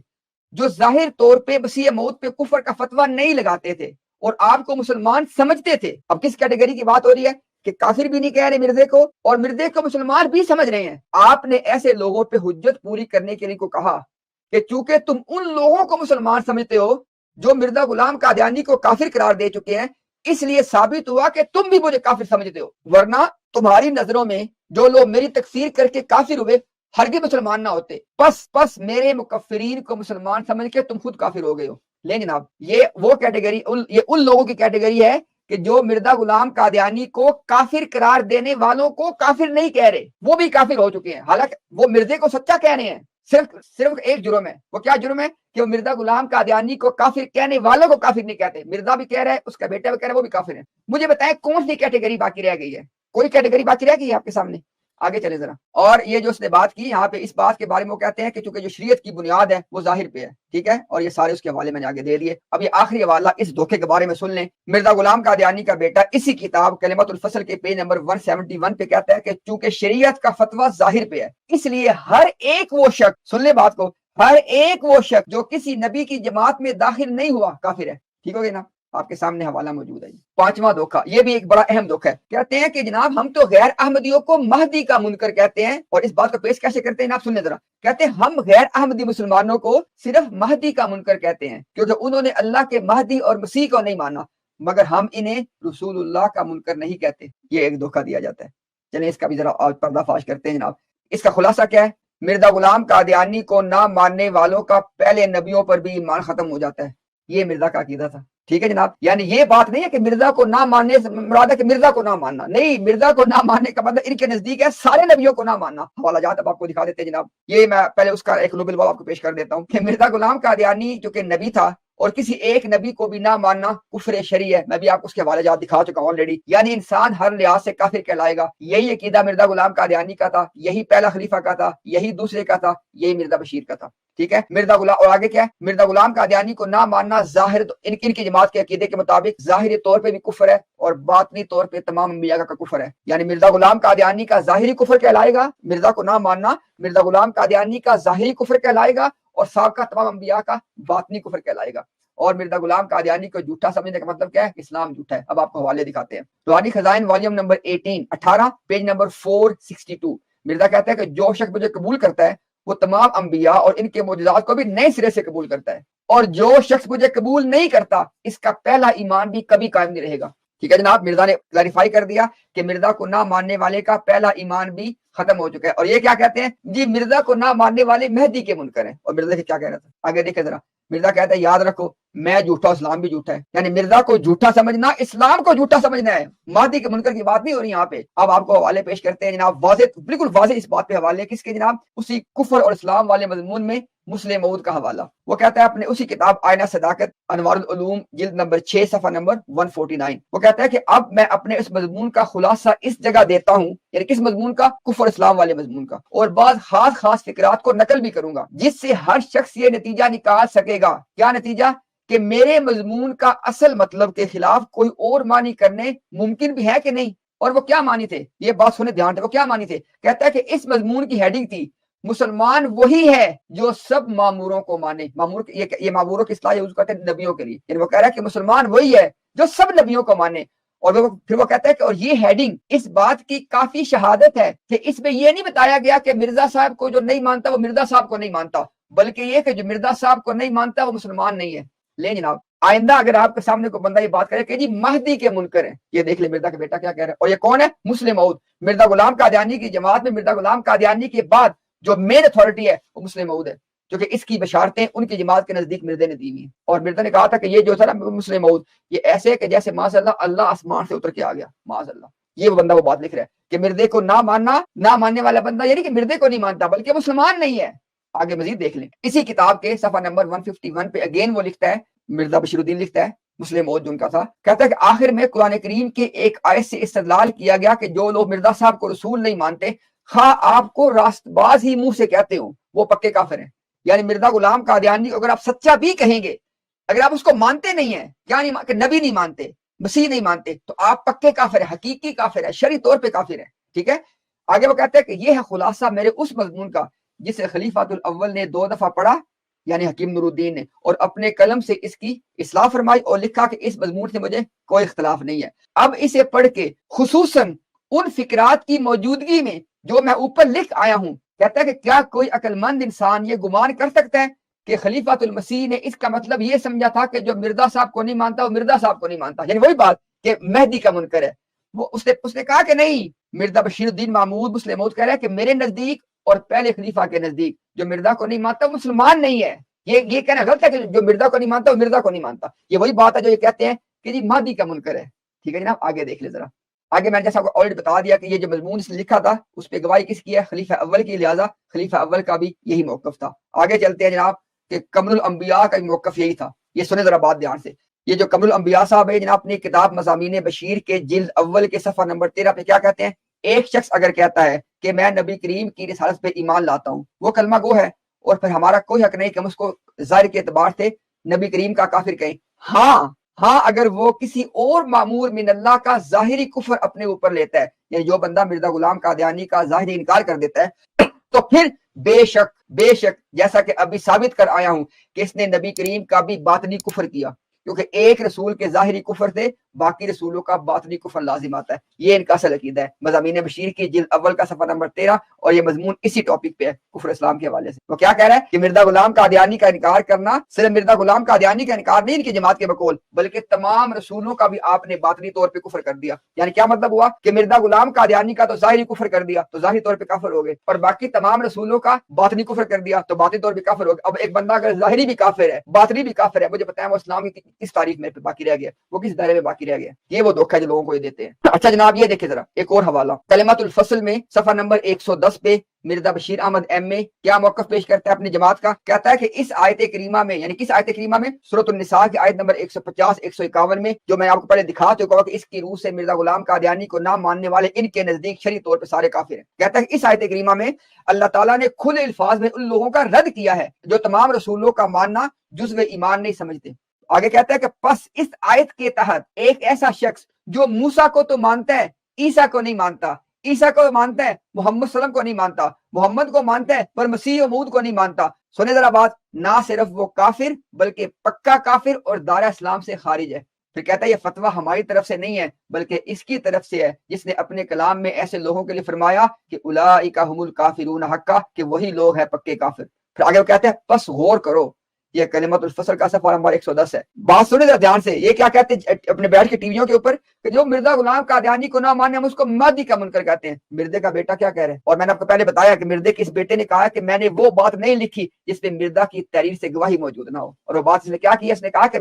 جو ظاہر طور پہ مسیح موعود پہ کفر کا فتویٰ نہیں لگاتے تھے اور آپ کو مسلمان سمجھتے تھے۔ اب کس کیٹیگری کی بات ہو رہی ہے کہ کافر بھی نہیں کہہ رہے مرزے کو اور مرزے کو مسلمان بھی سمجھ رہے ہیں۔ آپ نے ایسے لوگوں پہ حجت پوری کرنے کے لیے کو کہا کہ چونکہ تم ان لوگوں کو مسلمان سمجھتے ہو جو مرزا غلام قادیانی کو کافر قرار دے چکے ہیں، اس لیے ثابت ہوا کہ تم بھی مجھے کافر سمجھتے ہو، ورنہ تمہاری نظروں میں جو لوگ میری تکفیر کر کے کافر ہوئے ہرگز مسلمان نہ ہوتے، پس میرے مکفرین کو مسلمان سمجھ کے تم خود کافر ہو گئے ہو۔ لیں جناب، یہ وہ کیٹیگری، یہ ان لوگوں کی کیٹیگری ہے کہ جو مرزا غلام قادیانی کو کافر قرار دینے والوں کو کافر نہیں کہہ رہے، وہ بھی کافر ہو چکے ہیں، حالانکہ وہ مرزے کو سچا کہہ رہے ہیں، صرف ایک جرم ہے. وہ کیا جرم ہے؟ کہ وہ مرزا غلام قادیانی کو کافر کہنے والوں کو کافر نہیں کہتے. مرزا بھی کہہ رہا ہے, اس کا بیٹا بھی کہہ رہا ہے, وہ بھی کافر ہے. مجھے بتائیں کون سی کیٹیگری باقی رہ گئی ہے؟ کوئی کیٹیگری باقی رہ گئی ہے آپ کے سامنے؟ آگے چلے ذرا. اور یہ جو اس نے بات کی یہاں پہ, اس بات کے بارے میں وہ کہتے ہیں کہ چونکہ جو شریعت کی بنیاد ہے وہ ظاہر پہ ہے, ٹھیک ہے, اور یہ سارے اس کے حوالے میں نے آگے دے دیے. اب یہ آخری حوالہ اس دھوکے کے بارے میں سن لیں. مرزا غلام قادیانی کا بیٹا اسی کتاب کلمت الفصل کے پیج نمبر 171 پہ کہتا ہے کہ چونکہ شریعت کا فتویٰ ظاہر پہ ہے, اس لیے ہر ایک وہ شخص, سن لیں بات کو, ہر ایک وہ شخص جو کسی نبی کی جماعت میں داخل نہیں ہوا کافر ہے. ٹھیک ہو گیا نا؟ آپ کے سامنے حوالہ موجود ہے. پانچواں دھوکہ, یہ بھی ایک بڑا اہم دھوکہ ہے. کہتے ہیں کہ جناب ہم تو غیر احمدیوں کو مہدی کا منکر کہتے ہیں, اور اس بات کو پیش کیسے کرتے ہیں آپ سنیں ذرا. کہتے ہیں ہم غیر احمدی مسلمانوں کو صرف مہدی کا منکر کہتے ہیں کیونکہ انہوں نے اللہ کے مہدی اور مسیح کو نہیں مانا, مگر ہم انہیں رسول اللہ کا منکر نہیں کہتے. یہ ایک دھوکہ دیا جاتا ہے. چلیں اس کا بھی ذرا پردہ فاش کرتے ہیں جناب. اس کا خلاصہ کیا ہے؟ مرزا غلام قادیانی کو نہ ماننے والوں کا پہلے نبیوں پر بھی ایمان ختم ہو جاتا ہے. یہ مرزا کا عقیدہ تھا. ٹھیک ہے جناب, یعنی یہ بات نہیں ہے کہ مرزا کو نہ ماننے سے مراد ہے کہ مرزا کو نہ ماننا, نہیں, مرزا کو نہ ماننے کا مطلب ان کے نزدیک ہے سارے نبیوں کو نہ ماننا. حوالہ جات اب آپ کو دکھا دیتے ہیں جناب. یہ میں پہلے اس کا ایک نوبل باب آپ کو پیش کر دیتا ہوں کہ مرزا غلام قادیانی جو کہ نبی تھا اور کسی ایک نبی کو بھی نہ ماننا کفر شرعی ہے. میں بھی آپ کو اس کے حوالے جات دکھا چکا ہوں آلریڈی. یعنی انسان ہر لحاظ سے کافر کہلائے گا. یہی عقیدہ مرزا غلام قادیانی کا تھا, یہی پہلا خلیفہ کا تھا, یہی دوسرے کا تھا, یہی مرزا بشیر کا تھا. ٹھیک ہے, مرزا غلام, اور آگے کیا ہے, مرزا غلام قادیانی کو نہ ماننا ظاہر ان کی جماعت کے عقیدے کے مطابق ظاہری طور پہ بھی کفر ہے اور باطنی طور پہ تمام انبیاء کا کفر ہے. یعنی مرزا غلام قادیانی کا ظاہری کفر کہلائے گا, مرزا کو نہ ماننا مرزا غلام قادیانی کا ظاہری کفر کہلائے گا, اور سابقہ تمام انبیاء کا باطنی کفر کہلائے گا. اور مرزا غلام قادیانی کو جھوٹا سمجھنے کا مطلب کیا ہے؟ اسلام جھوٹا ہے. اب آپ کو حوالے دکھاتے ہیں. Ruhani Khazain volume number 18 page number 462. Mirza کہتا ہے کہ جو شخص مجھے قبول کرتا ہے وہ تمام انبیاء اور ان کے معجزات کو بھی نئے سرے سے قبول کرتا ہے, اور جو شخص مجھے قبول نہیں کرتا اس کا پہلا ایمان بھی کبھی قائم نہیں رہے گا. ٹھیک ہے جناب, مرزا نے کلیریفائی کر دیا کہ مرزا کو نہ ماننے والے کا پہلا ایمان بھی ختم ہو چکا ہے. اور یہ کیا کہتے ہیں جی, مرزا کو نہ ماننے والے مہدی کے منکر ہیں. اور مرزا کیا کہہ رہا تھا آگے دیکھیں ذرا. مرزا کہتا ہے یاد رکھو میں جھوٹا, اسلام بھی جھوٹا ہے. یعنی مرزا کو جھوٹا سمجھنا اسلام کو جھوٹا سمجھنا ہے. مہدی کے منکر کی بات نہیں ہو رہی یہاں پہ. اب آپ کو حوالے پیش کرتے ہیں جناب, واضح, بالکل واضح اس بات پہ حوالے کس کے جناب, اسی کفر اور اسلام والے مضمون میں مسلم موعود کا حوالہ. وہ کہتا ہے اپنے اسی کتاب آئینہ صداقت انوار العلوم جلد نمبر 6 صفحہ نمبر 149. وہ کہتا ہے کہ اب میں اپنے اس مضمون کا خلاصہ اس جگہ دیتا ہوں, یعنی کس مضمون کا؟ کفر اسلام والے مضمون کا, اور بعض خاص فکرات کو نقل بھی کروں گا جس سے ہر شخص یہ نتیجہ نکال سکے گا. کیا نتیجہ؟ کہ میرے مضمون کا اصل مطلب کے خلاف کوئی اور معنی کرنے ممکن بھی ہے کہ نہیں. اور وہ کیا معنی تھے, یہ بات سنیں دھیان سے, وہ کیا معنی تھے؟ کہتا ہے کہ اس مضمون کی ہیڈنگ تھی مسلمان وہی ہے جو سب معموروں کو مانے. معمور, یہ معموروں کی اصطلاح یوز کرتے ہیں نبیوں کے لیے. یعنی وہ کہہ رہا ہے کہ مسلمان وہی ہے جو سب نبیوں کو مانے. اور پھر وہ کہتا ہے کہ اور یہ ہیڈنگ اس بات کی کافی شہادت ہے کہ اس میں یہ نہیں بتایا گیا کہ مرزا صاحب کو جو نہیں مانتا وہ مرزا صاحب کو نہیں مانتا, بلکہ یہ کہ جو مرزا صاحب کو نہیں مانتا وہ مسلمان نہیں ہے. لے جناب, آئندہ اگر آپ کے سامنے کوئی بندہ یہ بات کرے کہ جی مہدی کے منکر ہیں, یہ دیکھ لے مرزا کا بیٹا کیا کہہ رہا ہے. اور یہ کون ہے؟ مسلم موعود. مرزا غلام قادیانی کی جماعت میں مرزا غلام قادیانی کے بعد جو مین اتھارٹی ہے وہ مسلم موعود ہے, کیونکہ اس کی بشارتیں ان کی جماعت کے نزدیک مرزا نے دی ہوئی ہیں. اور مرزا نے کہا تھا کہ یہ جو تھا نا مسلم موعود, یہ ایسے ہے کہ جیسے معاذ اللہ آسمان سے اتر کے آ گیا, معاذ اللہ. یہ وہ بندہ وہ بات لکھ رہا ہے کہ مرزے کو نہ ماننا, نہ ماننے والا بندہ یعنی کہ مرزے کو نہیں مانتا بلکہ مسلمان نہیں ہے. آگے مزید دیکھ لیں, اسی کتاب کے صفحہ نمبر 151 پہ اگین وہ لکھتا ہے, مرزا بشیر الدین لکھتا ہے, مسلم موعود جن کا تھا, کہتا ہے کہ آخر میں قرآن کریم کے ایک آیت سے استدلال کیا گیا کہ جو لوگ مرزا صاحب کو رسول نہیں مانتے, خواہ آپ کو راست باز ہی منہ سے کہتے ہوں, وہ پکے کافر ہیں. یعنی مرزا غلام قادیانی کو اگر آپ سچا بھی کہیں گے, اگر آپ اس کو مانتے نہیں ہیں, کیا نہیں کہ نبی نہیں مانتے, مسیح نہیں مانتے, تو آپ پکے کافر ہیں, حقیقی کافر ہیں, شرعی طور پہ کافر ہیں. ٹھیک ہے, آگے وہ کہتے ہیں کہ یہ ہے خلاصہ میرے اس مضمون کا جسے خلیفۃ الاول نے 2 دفعہ پڑھا, یعنی حکیم نور الدین نے, اور اپنے قلم سے اس کی اصلاح فرمائی اور لکھا کہ اس مضمون سے مجھے کوئی اختلاف نہیں ہے. اب اسے پڑھ کے خصوصاً ان فکرات کی موجودگی میں جو میں اوپر لکھ آیا ہوں, کہتا ہے کہ کیا کوئی عقل مند انسان یہ گمان کر سکتا ہے کہ خلیفۃ المسیح نے اس کا مطلب یہ سمجھا تھا کہ جو مرزا صاحب کو نہیں مانتا وہ مرزا صاحب کو نہیں مانتا, یعنی وہی بات کہ مہدی کا منکر ہے. وہ اس نے کہا کہ نہیں, مرزا بشیر الدین محمود مسلم موعود کہہ رہا ہے کہ میرے نزدیک اور پہلے خلیفہ کے نزدیک جو مرزا کو نہیں مانتا وہ مسلمان نہیں ہے. یہ کہنا غلط ہے کہ جو مرزا کو نہیں مانتا وہ مرزا کو نہیں مانتا. یہ وہی بات ہے جو یہ کہتے ہیں کہ جی مہدی کا منکر ہے. ٹھیک ہے جناب, آگے دیکھ لیں ذرا, آگے میں نے جیسا آلریڈی بتا دیا کہ یہ جو مضمون اس نے لکھا تھا اس پہ گواہی کس کی ہے؟ خلیفہ اول کی، لہٰذا خلیفہ اول کا بھی یہی موقف تھا۔ آگے چلتے ہیں جناب کہ قمر الانبیاء کا موقف یہی تھا۔ یہ سنیں ذرا بات دھیان سے، یہ جو قمر الانبیاء صاحب ہے جناب اپنی کتاب مضامین بشیر کے جلد اول کے صفحہ نمبر 13 پہ کیا کہتے ہیں؟ ایک شخص اگر کہتا ہے کہ میں نبی کریم کی رسالت پہ ایمان لاتا ہوں، وہ کلمہ گو ہے، اور پھر ہمارا کوئی حق نہیں کہ ہم اس کو ظاہر کے اعتبار سے نبی کریم کا کافر کہیں۔ ہاں اگر وہ کسی اور معمور من اللہ کا ظاہری کفر اپنے اوپر لیتا ہے، یعنی جو بندہ مرزا غلام قادیانی کا ظاہری انکار کر دیتا ہے، تو پھر بے شک جیسا کہ ابھی ثابت کر آیا ہوں کہ اس نے نبی کریم کا بھی باطنی کفر کیا، کیونکہ ایک رسول کے ظاہری کفر سے باقی رسولوں کا باطنی کفر لازم آتا ہے۔ یہ ان کا اصل عقیدہ ہے، مضامین بشیر کی جلد اول کا صفحہ نمبر 13، اور یہ مضمون اسی ٹاپک پہ ہے کفر اسلام کے حوالے سے۔ وہ کیا کہہ رہا ہے کہ مرزا غلام قادیانی کا انکار کرنا، صرف مرزا غلام قادیانی کا انکار نہیں ان کی جماعت کے بقول، بلکہ تمام رسولوں کا بھی آپ نے باطنی طور پہ کفر کر دیا۔ یعنی کیا مطلب ہوا کہ مرزا غلام قادیانی کا تو ظاہری کفر کر دیا تو ظاہری طور پہ کافر ہو گئے، اور باقی تمام رسولوں کا باطنی کفر کر دیا تو باطنی طور پہ کافر ہو گئے۔ اب ایک بندہ اگر ظاہری بھی کافر ہے، باطنی بھی کافر ہے، مجھے بتائیں وہ اسلام کی کس تاریخ میں باقی رہ گیا، وہ کس دائرے میں باقی رہ گیا؟ یہ وہ دھوکہ جو لوگوں کو یہ دیتے ہیں۔ اچھا جناب یہ دیکھیں ذرا ایک اور حوالہ، کلمۃ الفصل میں صفحہ نمبر 110 پہ مرزا بشیر احمد ایم اے کیا موقف پیش کرتا ہے اپنی جماعت کا؟ کہتا ہے کہ اس آیت کریمہ میں، یعنی کس آیت کریمہ میں؟ سورۃ النساء کی آیت نمبر 150 151 میں، جو میں آپ کو پہلے دکھا چکا ہوں کہ اس کی روح سے مرزا غلام قادیانی کو نہ ماننے والے ان کے نزدیک شرعی طور پہ سارے کافر ہیں۔ کہتا ہے کہ اس آیت کریمہ میں اللہ تعالیٰ نے کھلے الفاظ میں ان لوگوں کا رد کیا ہے جو تمام رسولوں کا ماننا جزو ایمان نہیں سمجھتے۔ آگے کہتا ہے کہ پس اس آیت کے تحت ایک ایسا شخص جو موسیٰ کو تو مانتا ہے، عیسیٰ کو نہیں مانتا، عیسیٰ کو مانتا ہے، محمد صلی اللہ علیہ وسلم کو نہیں مانتا، محمد کو مانتا ہے پر مسیح و موعود کو نہیں مانتا، سنیں ذرا بات، نہ صرف وہ کافر بلکہ پکا کافر اور دائرہ اسلام سے خارج ہے۔ پھر کہتا ہے یہ فتویٰ ہماری طرف سے نہیں ہے بلکہ اس کی طرف سے ہے جس نے اپنے کلام میں ایسے لوگوں کے لیے فرمایا کہ اولئک هم الکافرون حقا، کہ وہی لوگ ہیں پکے کافر۔ پھر آگے وہ کہتے ہیں پس غور کرو، یہ کلمۃ الفصل کا صفحہ نمبر 110 ہے۔ بات سنیں ذرا دھیان سے، یہ کیا کہتے ہیں اپنے بیٹھ کے ٹی ویوں کے اوپر کہ جو مرزا غلام قادیانی کو نہ مانے ہم اس کو مہدی کا منکر کہتے ہیں۔ مرزے کا بیٹا کیا کہہ رہے ہیں؟ اور میں نے آپ کو پہلے بتایا کہ مرزے کے اس بیٹے نے کہا کہ میں نے وہ بات نہیں لکھی جس پہ مرزا کی تحریر سے گواہی موجود نہ ہو، اور وہ بات اس نے کیا کی؟ اس نے کہا کہ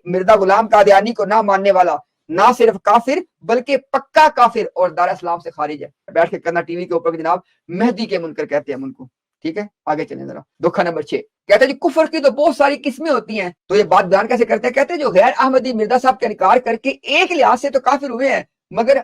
مرزا غلام قادیانی کو نہ ماننے والا نہ صرف کافر بلکہ پکا کافر اور دائرہ اسلام سے خارج ہے۔ بیٹھ کے کرنا ٹی وی کے اوپر جناب مہدی کے منکر کہتے ہیں ہم ان کو۔ ٹھیک ہے آگے چلیں ذرا، دکھا نمبر 6 کہتے ہیں جی کفر کی تو بہت ساری قسمیں ہوتی ہیں، تو یہ بات بیان کیسے کرتے ہیں؟ کہتے ہیں جو غیر احمدی مرزا صاحب کا انکار کر کے ایک لحاظ سے تو کافر ہوئے ہیں، مگر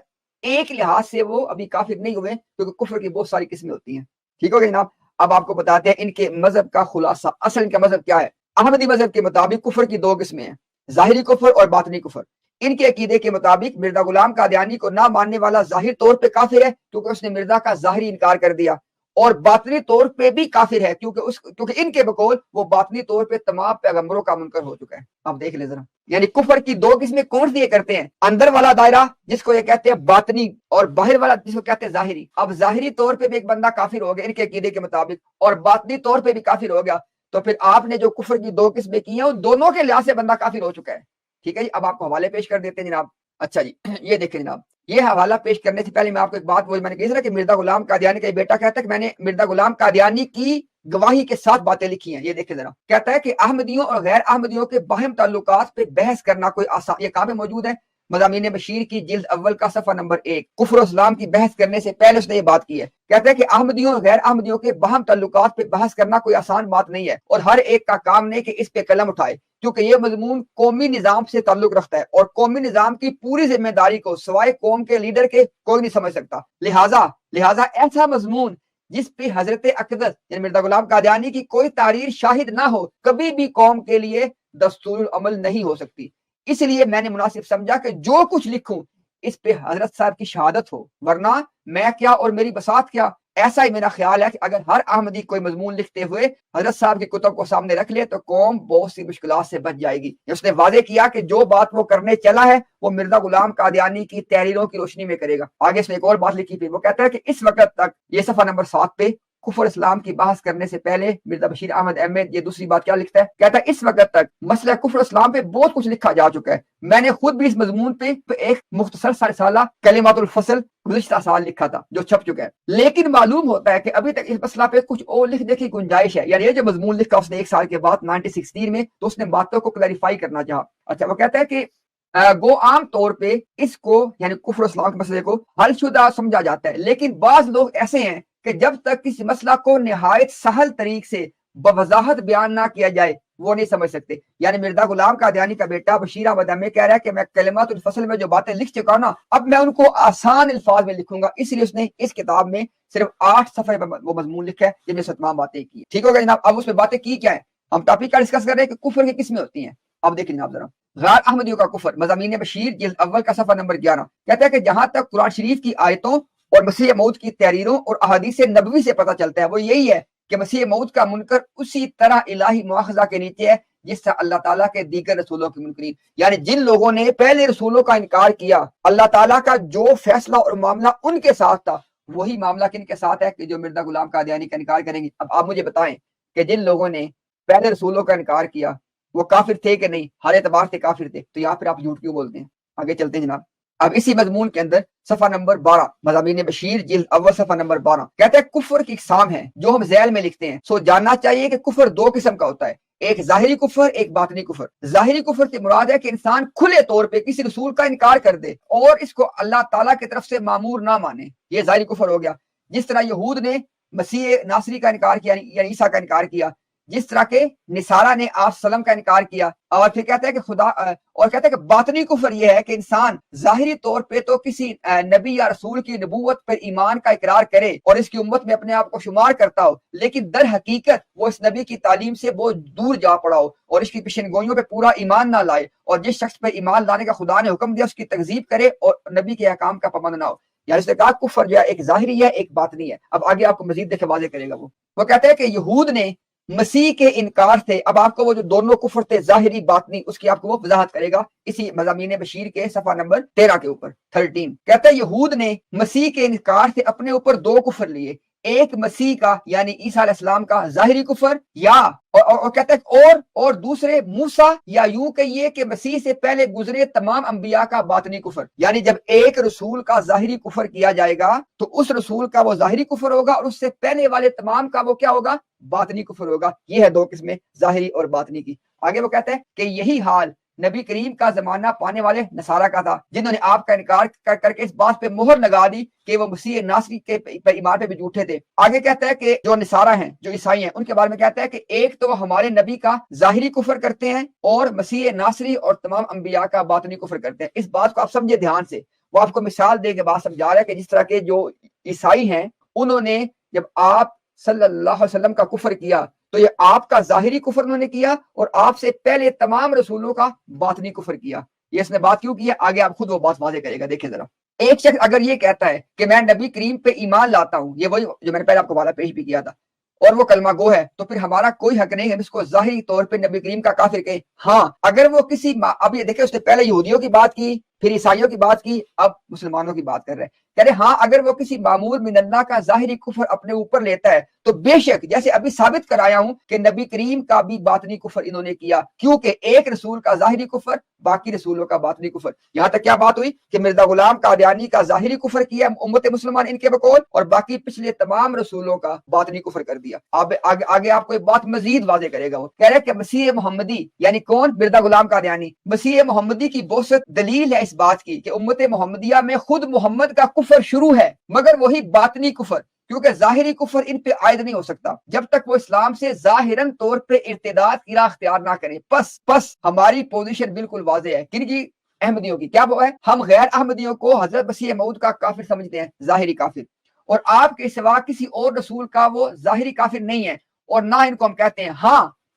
ایک لحاظ سے وہ ابھی کافر نہیں ہوئے کیونکہ کفر کی بہت ساری قسمیں ہوتی ہیں۔ ٹھیک ہو گیا جناب؟ اب آپ کو بتاتے ہیں ان کے مذہب کا خلاصہ، اصل ان کا مذہب کیا ہے۔ احمدی مذہب کے مطابق کفر کی دو قسمیں ہیں، ظاہری کفر اور باطنی کفر۔ ان کے عقیدے کے مطابق مرزا غلام قادیانی کو نہ ماننے والا ظاہر طور پہ کافر ہے کیونکہ اس نے مرزا کا ظاہری انکار کر دیا، اور باطنی طور پہ بھی کافر ہے کیونکہ ان کے بقول وہ باطنی طور پہ تمام پیغمبروں کا منکر ہو چکا ہے۔ اب دیکھ لیں ذرا، یعنی کفر کی دو قسمیں کون سی یہ کرتے ہیں؟ اندر والا دائرہ جس کو یہ کہتے ہیں باطنی، اور باہر والا جس کو کہتے ہیں ظاہری۔ اب ظاہری طور پہ بھی ایک بندہ کافر ہو گیا ان کے عقیدے کے مطابق، اور باطنی طور پہ بھی کافر ہو گیا، تو پھر آپ نے جو کفر کی دو قسمیں کی ہیں ان دونوں کے لحاظ سے بندہ کافر ہو چکا ہے۔ ٹھیک ہے جی، اب آپ کو حوالے پیش کر دیتے ہیں جناب۔ اچھا جی یہ دیکھیں جناب، یہ حوالہ پیش کرنے سے پہلے میں آپ کو ایک بات میں نے کہی تھی کہ مرزا غلام قادیانی کا بیٹا کہتا ہے کہ میں نے مرزا غلام قادیانی کی گواہی کے ساتھ باتیں لکھی ہیں۔ یہ دیکھیں ذرا، کہتا ہے کہ احمدیوں اور غیر احمدیوں کے باہم تعلقات پہ بحث کرنا کوئی آسان، یہ کہاں پہ موجود ہے؟ مضامین بشیر کی جلد اول کا صفحہ نمبر 1۔ کفر و اسلام کی بحث کرنے سے پہلے اس نے یہ بات کی ہے، کہتا ہے کہ احمدیوں اور غیر احمدیوں کے باہم تعلقات پہ بحث کرنا کوئی آسان بات نہیں ہے، اور ہر ایک کا کام نہیں کہ اس پہ قلم اٹھائے، کیونکہ یہ مضمون قومی نظام سے تعلق رکھتا ہے اور قومی نظام کی پوری ذمہ داری کو سوائے قوم کے لیڈر کے کوئی نہیں سمجھ سکتا۔ لہٰذا ایسا مضمون جس پہ حضرت اقدس یعنی مرزا غلام قادیانی کی کوئی تحریر شاہد نہ ہو کبھی بھی قوم کے لیے دستور العمل نہیں ہو سکتی۔ اس لیے میں نے مناسب سمجھا کہ جو کچھ لکھوں اس پہ حضرت صاحب کی شہادت ہو، ورنہ میں کیا اور میری بساط کیا۔ ایسا ہی میرا خیال ہے کہ اگر ہر احمدی کوئی مضمون لکھتے ہوئے حضرت صاحب کی کتب کو سامنے رکھ لے تو قوم بہت سی مشکلات سے بچ جائے گی۔ اس نے واضح کیا کہ جو بات وہ کرنے چلا ہے وہ مرزا غلام قادیانی کی تحریروں کی روشنی میں کرے گا۔ آگے اس نے ایک اور بات لکھی پھر وہ کہتا ہے کہ اس وقت تک، یہ صفحہ نمبر 7 پہ کفر اسلام کی بحث کرنے سے پہلے مرزا بشیر احمد احمد یہ دوسری بات کیا لکھتا ہے؟ کہتا ہے اس وقت تک مسئلہ کفر اسلام پہ بہت کچھ لکھا جا چکا ہے، میں نے خود بھی اس مضمون پہ ایک مختصر رسالہ کلمات الفصل گزشتہ سال لکھا تھا جو چھپ چکا ہے، لیکن معلوم ہوتا ہے کہ ابھی تک اس مسئلہ پہ کچھ اور لکھنے کی گنجائش ہے۔ یعنی یہ جو مضمون لکھا اس نے ایک سال کے بعد 1916 میں، تو اس نے باتوں کو کلیریفائی کرنا چاہا۔ اچھا وہ کہتا ہے کہ گو عام طور پہ اس کو یعنی کفر اسلام کے مسئلے کو حل شدہ سمجھا جاتا ہے، لیکن بعض لوگ ایسے ہیں کہ جب تک کسی مسئلہ کو نہایت سہل طریق سے بوضاحت بیان نہ کیا جائے وہ نہیں سمجھ سکتے. یعنی مرزا غلام قادیانی کا بیٹا بشیر احمد احمد کہہ رہا ہے کہ میں کلمات الفصل میں جو باتیں لکھ چکا ہوں نا، اب میں ان کو آسان الفاظ میں لکھوں گا، اس لیے اس نے اس کتاب میں صرف 8 صفحے وہ مضمون لکھا ہے جن میں سے تمام باتیں کی. ٹھیک ہوگا جناب. اب اس میں باتیں کی کیا ہے؟ ہم ٹاپک کا ڈسکس کر رہے ہیں کہ کفر کی قسمیں ہوتی ہیں. اب دیکھیں جناب ذرا، غیر احمدیوں کا کفر، مضامین بشیر جلد اول کا صفحہ نمبر 11 کہتا ہے کہ جہاں تک قرآن شریف کی آیتوں اور مسیح موعود کی تحریروں اور احادیث نبوی سے پتہ چلتا ہے وہ یہی ہے کہ مسیح موعود کا منکر اسی طرح الہی مواخذہ کے نیچے ہے جس طرح اللہ تعالیٰ کے دیگر رسولوں کے منکرین. یعنی جن لوگوں نے پہلے رسولوں کا انکار کیا، اللہ تعالیٰ کا جو فیصلہ اور معاملہ ان کے ساتھ تھا وہی معاملہ کن کے ساتھ ہے کہ جو مرزا غلام قادیانی کا انکار کریں گے. اب آپ مجھے بتائیں کہ جن لوگوں نے پہلے رسولوں کا انکار کیا وہ کافر تھے کہ نہیں؟ ہر اعتبار سے کافر تھے، تو یہاں پھر آپ جھوٹ کیوں بولتے ہیں؟ آگے چلتے ہیں جناب. اب اسی مضمون کے اندر صفحہ نمبر 12 مضامین بشیر جلد اول صفحہ نمبر 12 کہتا ہے کفر کی اقسام ہے جو ہم ذیل میں لکھتے ہیں. سو جاننا چاہیے کہ کفر 2 قسم کا ہوتا ہے، ایک ظاہری کفر، ایک باطنی کفر. ظاہری کفر سے مراد ہے کہ انسان کھلے طور پہ کسی رسول کا انکار کر دے اور اس کو اللہ تعالیٰ کی طرف سے مامور نہ مانے، یہ ظاہری کفر ہو گیا. جس طرح یہود نے مسیح ناصری کا انکار کیا یعنی عیسیٰ کا انکار کیا، جس طرح کے نصارہ نے آپ سلم کا انکار کیا. اور پھر کہتا ہے کہ خدا اور کہتا ہے کہ باطنی کفر یہ ہے کہ انسان ظاہری طور پہ تو کسی نبی یا رسول کی نبوت پر ایمان کا اقرار کرے اور اس کی امت میں اپنے آپ کو شمار کرتا ہو، لیکن در حقیقت وہ اس نبی کی تعلیم سے بہت دور جا پڑا ہو اور اس کی پیشن گوئیوں پہ پورا ایمان نہ لائے، اور جس شخص پہ ایمان لانے کا خدا نے حکم دیا اس کی تکذیب کرے اور نبی کے احکام کا پابند نہ ہو. یعنی اس نے کہا کفر جو ہے ایک ظاہری ہے ایک باطنی ہے. اب آگے آپ کو مزید دیکھے واضح کرے گا. وہ کہتا ہے کہ یہود نے مسیح کے انکار سے، اب آپ کو وہ جو دونوں کفر تھے ظاہری باطنی اس کی آپ کو وہ وضاحت کرے گا اسی مضامین بشیر کے صفحہ نمبر 13 کے اوپر 13. کہتا ہے یہود نے مسیح کے انکار سے اپنے اوپر 2 کفر لیے، ایک مسیح کا یعنی عیسیٰ علیہ السلام کا ظاہری کفر یا اور کہتا ہے اور دوسرے موسیٰ یا یوں کہیے کہ مسیح سے پہلے گزرے تمام انبیاء کا باطنی کفر. یعنی جب ایک رسول کا ظاہری کفر کیا جائے گا تو اس رسول کا وہ ظاہری کفر ہوگا اور اس سے پہلے والے تمام کا وہ کیا ہوگا؟ باطنی کفر ہوگا. یہ ہے 2 قسمیں ظاہری اور باطنی کی. آگے وہ کہتا ہے کہ یہی حال نبی کریم کا زمانہ پانے والے نصارہ کا تھا جنہوں نے آپ کا انکار کر کے اس بات پہ مہر لگا دی کہ وہ مسیح ناصری کے ایمان پہ بھی جھوٹے تھے. آگے کہتا ہے کہ جو نصارہ ہیں جو عیسائی ہیں ان کے بارے میں کہتا ہے کہ ایک تو ہمارے نبی کا ظاہری کفر کرتے ہیں اور مسیح ناصری اور تمام انبیاء کا باطنی کفر کرتے ہیں. اس بات کو آپ سمجھے دھیان سے. وہ آپ کو مثال دے کے بات سمجھا رہا ہے کہ جس طرح کے جو عیسائی ہیں انہوں نے جب آپ صلی اللہ علیہ وسلم کا کفر کیا تو یہ آپ کا ظاہری کفر انہوں نے کیا اور آپ سے پہلے تمام رسولوں کا باطنی کفر کیا. یہ اس نے بات کیوں کی ہے آگے آپ خود وہ بات واضح کرے گا. دیکھیں ذرا، ایک شخص اگر یہ کہتا ہے کہ میں نبی کریم پہ ایمان لاتا ہوں، یہ وہی جو میں نے پہلے آپ کو والا پیش بھی کیا تھا، اور وہ کلمہ گو ہے، تو پھر ہمارا کوئی حق نہیں ہے اس کو ظاہری طور پہ نبی کریم کا کافر کہیں. ہاں اگر وہ کسی اب یہ دیکھیں اس نے پہلے یہودیوں کی بات کی پھر عیسائیوں کی بات کی اب مسلمانوں کی بات کر رہے ہیں. کہہ رہے ہاں اگر وہ کسی معمور من اللہ کا ظاہری کفر اپنے اوپر لیتا ہے تو بے شک جیسے ابھی ثابت کرایا ہوں کہ نبی کریم کا بھی باطنی کفر انہوں نے کیا، کیونکہ ایک رسول کا ظاہری کفر باقی رسولوں کا باطنی کفر. یہاں تک کیا بات ہوئی کہ مرزا غلام قادیانی کا ظاہری کفر کیا امت مسلمان ان کے بقول، اور باقی پچھلے تمام رسولوں کا باطنی کفر کر دیا. آگے آپ کو ایک بات مزید واضح کرے گا. وہ کہہ رہے کہ مسیح محمدی یعنی کون؟ مرزا غلام قادیانی. مسیح محمدی کی بوست دلیل ہے اس بات کی کہ امت محمدیہ میں خود محمد کا کفر شروع ہے، مگر وہی باطنی کفر، کیونکہ ظاہری کفر ان پہ عائد نہیں ہو سکتا جب تک وہ اسلام سے ظاہراً طور پہ ارتداد کی راہ اختیار نہ کریں. پس ہماری پوزیشن بالکل واضح ہے. کن کی؟ احمدیوں کی. کیا وہ ہے؟ ہم غیر احمدیوں کو حضرت مسیح موعود کا کافر سمجھتے ہیں، ظاہری کافر، اور آپ کے سوا کسی اور رسول کا وہ ظاہری کافر نہیں ہے، اور نہ ان کو ہم کہتے ہیں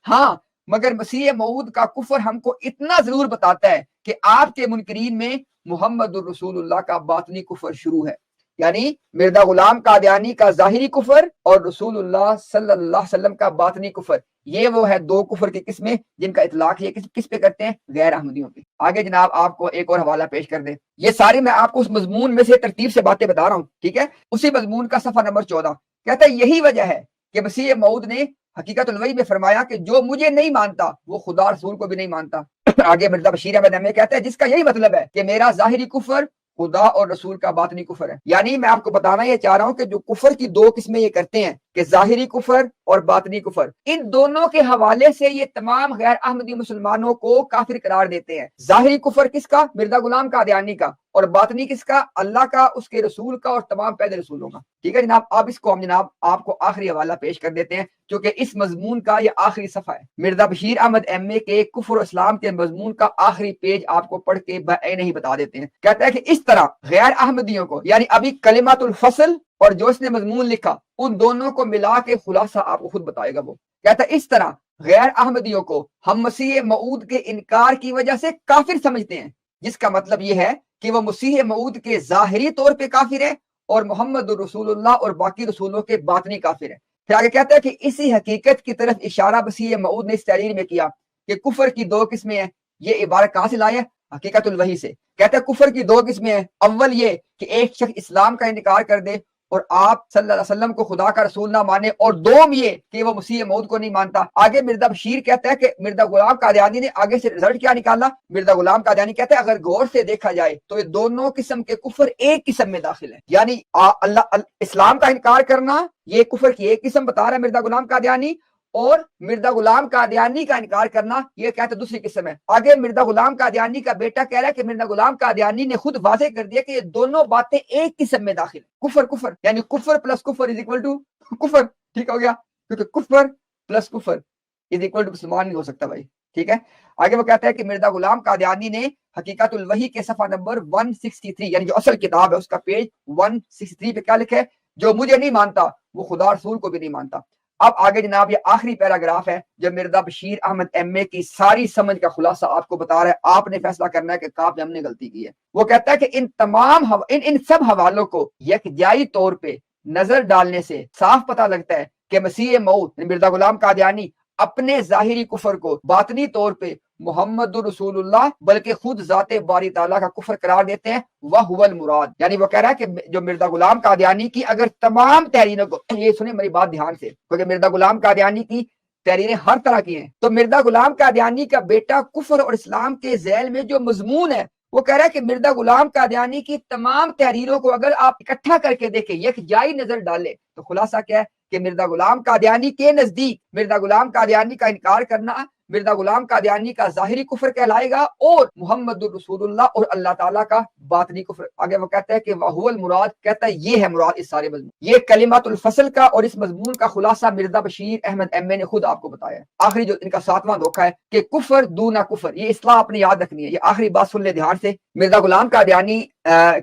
ہاں مگر مسیح موعود کا کفر ہم کو اتنا ضرور بتاتا ہے کہ آپ کے منکرین میں محمد الرسول اللہ کا باطنی کفر شروع ہے. یعنی مرزا غلام قادیانی کا ظاہری کفر اور رسول اللہ صلی اللہ علیہ وسلم کا باطنی کفر، یہ وہ ہے 2 کفر کی قسمیں جن کا اطلاق یہ کس پہ کرتے ہیں؟ غیر احمدیوں پہ. آگے جناب آپ کو ایک اور حوالہ پیش کر دیں. یہ ساری میں آپ کو اس مضمون میں سے ترتیب سے باتیں بتا رہا ہوں، ٹھیک ہے؟ اسی مضمون کا صفحہ نمبر 14 کہتا ہے یہی وجہ ہے کہ مسیح موعود نے حقیقت الوحی میں فرمایا کہ جو مجھے نہیں مانتا وہ خدا رسول کو بھی نہیں مانتا. آگے مرزا بشیر احمد احمد کہتا ہے جس کا یہی مطلب ہے کہ میرا ظاہری کفر خدا اور رسول کا باطنی کفر ہے. یعنی میں آپ کو بتانا یہ چاہ رہا ہوں کہ جو کفر کی 2 قسمیں یہ کرتے ہیں کہ ظاہری کفر اور باطنی کفر، ان دونوں کے حوالے سے یہ تمام غیر احمدی مسلمانوں کو کافر قرار دیتے ہیں۔ ظاہری کفر کس کا؟ مرزا غلام قادیانی کا، اور باطنی کس کا؟ اللہ کا، اس کے رسول کا اور تمام پیدل رسولوں کا۔ ٹھیک ہے جناب، اب اس کو ہم جناب آپ کو آخری حوالہ پیش کر دیتے ہیں کیونکہ اس مضمون کا یہ آخری صفحہ ہے۔ مرزا بشیر احمد ایم اے کے کفر و اسلام کے مضمون کا آخری پیج آپ کو پڑھ کے بعین ہی بتا دیتے ہیں۔ کہتا ہے کہ اس طرح غیر احمدیوں کو، یعنی ابھی کلمات الفصل اور جو اس نے مضمون لکھا، ان دونوں کو ملا کے خلاصہ آپ کو خود بتائے گا وہ۔ کہتا ہے اس طرح غیر احمدیوں کو ہم مسیح موعود کے انکار کی وجہ سے کافر سمجھتے ہیں، جس کا مطلب یہ ہے کہ وہ مسیح موعود کے ظاہری طور پہ کافر ہے اور محمد رسول اللہ اور باقی رسولوں کے باطنی کافر ہے۔ پھر آگے کہتا ہے کہ اسی حقیقت کی طرف اشارہ مسیح موعود نے اس تحریر میں کیا کہ کفر کی دو قسمیں ہیں۔ یہ عبارت کہاں سے لائے ہے؟ حقیقت الوحی سے۔ کہتا ہے کفر کی دو قسمیں ہیں، اول یہ کہ ایک شخص اسلام کا انکار کر دے اور آپ صلی اللہ علیہ وسلم کو خدا کا رسول نہ مانے، اور دوم یہ کہ وہ مسیح موعود کو نہیں مانتا۔ آگے مرزا بشیر کہتا ہے کہ مرزا غلام قادیانی نے آگے سے رزلٹ کیا نکالا؟ مرزا غلام قادیانی کہتا ہے اگر غور سے دیکھا جائے تو یہ دونوں قسم کے کفر ایک قسم میں داخل ہے، یعنی اسلام کا انکار کرنا یہ کفر کی ایک قسم بتا رہا ہے مرزا غلام قادیانی، اور مرزا غلام قادیانی کا انکار کرنا یہ کہتے دوسری قسم ہے۔ آگے مرزا غلام قادیانی کا بیٹا کہہ رہا ہے کہ مرزا غلام قادیانی نے خود واضح کر دیا کہ یہ دونوں باتیں ایک قسم میں داخل ہیں، کفر کفر، یعنی کفر پلس کفر از اکول ٹو کفر۔ ٹھیک ہو گیا، کیونکہ کفر پلس کفر از اکول ٹو مسلمان نہیں ہو سکتا بھائی۔ ٹھیک ہے، آگے وہ کہتا ہے کہ مرزا غلام قادیانی نے حقیقت الوحی کے صفحہ نمبر 163، یعنی جو اصل کتاب ہے اس کا پیج 163 پہ کیا لکھا ہے؟ جو مجھے نہیں مانتا وہ خدا رسول کو بھی نہیں مانتا۔ اب آگے جناب یہ آخری پیراگراف ہے جو مرزا بشیر احمد ایم اے کی ساری سمجھ کا خلاصہ آپ کو بتا رہا ہے۔ آپ نے فیصلہ کرنا ہے کہ کہاں پہ ہم نے غلطی کی ہے۔ وہ کہتا ہے کہ ان سب حوالوں کو یکجائی طور پہ نظر ڈالنے سے صاف پتہ لگتا ہے کہ مسیح موعود مرزا غلام قادیانی اپنے ظاہری کفر کو باطنی طور پہ محمد رسول اللہ بلکہ خود ذات باری تعالیٰ کا کفر قرار دیتے ہیں، وہ المراد۔ یعنی وہ کہہ رہا ہے کہ جو مرزا غلام قادیانی کی اگر تمام تحریروں کو، یہ سنیں میری بات دھیان سے کیونکہ مرزا غلام قادیانی کی تحریریں ہر طرح کی ہیں، تو مرزا غلام قادیانی کا بیٹا کفر اور اسلام کے ذیل میں جو مضمون ہے وہ کہہ رہا ہے کہ مرزا غلام قادیانی کی تمام تحریروں کو اگر آپ اکٹھا کر کے دیکھیں، یکجائی نظر ڈالیں، تو خلاصہ کیا ہے کہ مرزا غلام قادیانی کے نزدیک مرزا غلام قادیانی کا انکار کرنا مرزا غلام قادیانی کا ظاہری کفر کہلائے گا، اور محمد رسول اللہ اور اللہ تعالیٰ کا باطنی کفر۔ آگے وہ کہتا ہے کہ وہ المراد، کہتا ہے یہ ہے مراد اس سارے مضمون۔ یہ کلمات الفصل کا اور اس مضمون کا خلاصہ مرزا بشیر احمد ایم اے نے خود آپ کو بتایا ہے۔ آخری جو ان کا 7واں دھوکہ ہے کہ کفر دونا کفر، یہ اصطلاح آپ نے یاد رکھنی ہے۔ یہ آخری بات سن لے دھیان سے۔ مرزا غلام قادیانی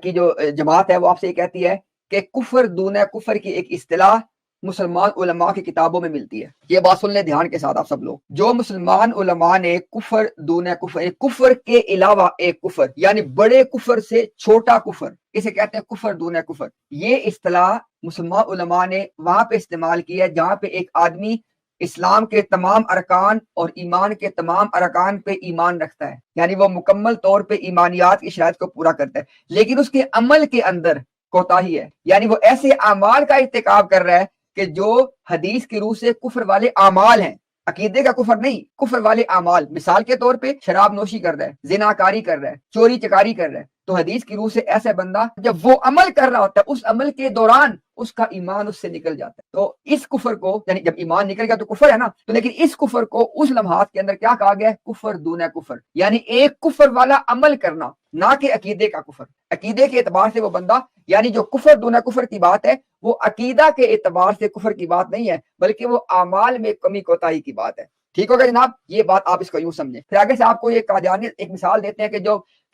کی جو جماعت ہے وہ آپ سے یہ کہتی ہے کہ کفر دونا کفر کی ایک اصطلاح مسلمان علماء کی کتابوں میں ملتی ہے۔ یہ بات سن لیں دھیان کے ساتھ آپ سب لوگ۔ جو مسلمان علماء نے کفر دون کفر، کفر کے علاوہ ایک کفر، یعنی بڑے کفر سے چھوٹا کفر، اسے کہتے ہیں کفر دون کفر، یہ اصطلاح مسلمان علماء نے وہاں پہ استعمال کی ہے جہاں پہ ایک آدمی اسلام کے تمام ارکان اور ایمان کے تمام ارکان پہ ایمان رکھتا ہے، یعنی وہ مکمل طور پہ ایمانیات کی شرائط کو پورا کرتا ہے، لیکن اس کے عمل کے اندر کوتاہی ہے، یعنی وہ ایسے اعمال کا ارتکاب کر رہا ہے کہ جو حدیث کی روح سے کفر والے اعمال ہیں، عقیدے کا کفر نہیں، کفر والے اعمال۔ مثال کے طور پہ شراب نوشی کر رہا ہے، زنا کاری کر رہا ہے، چوری چکاری کر رہا ہے، تو حدیث کی روح سے ایسا بندہ جب وہ عمل کر رہا ہوتا ہے اس عمل کے دوران اس کا ایمان اس سے نکل جاتا ہے، تو اس کفر کو، یعنی جب ایمان نکل گیا تو کفر ہے نا، تو لیکن اس کفر کو اس لمحات کے اندر کیا کہا گیا ہے؟ کفر دون کفر، یعنی ایک کفر والا عمل کرنا، نہ کہ عقیدے کا کفر۔ عقیدے کے اعتبار سے وہ بندہ، یعنی جو کفر دون کفر کی بات ہے وہ عقیدہ کے اعتبار سے کفر کی بات نہیں ہے، بلکہ وہ اعمال میں کمی کوتاہی کی بات ہے۔ ٹھیک ہوگا جناب، یہ بات آپ اس کو یوں سمجھیں۔ پھر آگے سے آپ کو یہ قادیانی ایک مثال دیتے ہیں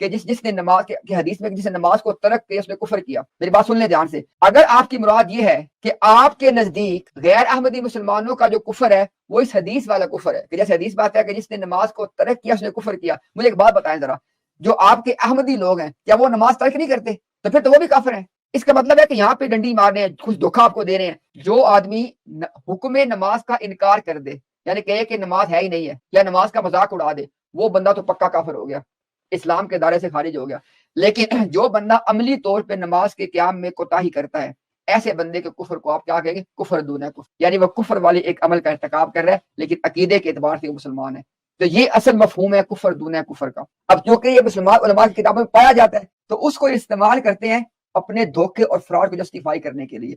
کہ جس نے نماز کی حدیث میں جس نے نماز کو ترک کیا اس نے کفر کیا۔ میری بات سن لیں دھیان سے۔ اگر آپ کی مراد یہ ہے کہ آپ کے نزدیک غیر احمدی مسلمانوں کا جو کفر ہے وہ اس حدیث والا کفر ہے، کہ جیسے حدیث بات ہے کہ جس نے نماز کو ترک کیا اس نے کفر کیا، مجھے ایک بات بتائیں ذرا، جو آپ کے احمدی لوگ ہیں کیا وہ نماز ترک نہیں کرتے؟ تو پھر تو وہ بھی کافر ہیں۔ اس کا مطلب ہے کہ یہاں پہ ڈنڈی مار رہے ہیں، کچھ دھوکہ آپ کو دے رہے ہیں۔ جو آدمی حکم نماز کا انکار کر دے، یعنی کہے کہ نماز ہے ہی نہیں ہے یا نماز کا مذاق اڑا دے، وہ بندہ تو پکا کافر ہو گیا، اسلام کے دائرے سے خارج ہو گیا۔ لیکن جو بندہ عملی طور پہ نماز کے قیام میں کوتاہی کرتا ہے، ایسے بندے کے کفر کو آپ کیا کہیں گے؟ کفر دون کفر، یعنی وہ کفر والے ایک عمل کا ارتکاب کر رہا ہے لیکن عقیدے کے اعتبار سے وہ مسلمان ہے۔ تو یہ اصل مفہوم ہے کفر دون کفر کا۔ اب چونکہ یہ مسلمان علماء کی کتابوں میں پایا جاتا ہے تو اس کو استعمال کرتے ہیں اپنے دھوکے اور فراڈ کو جسٹیفائی کرنے کے لیے۔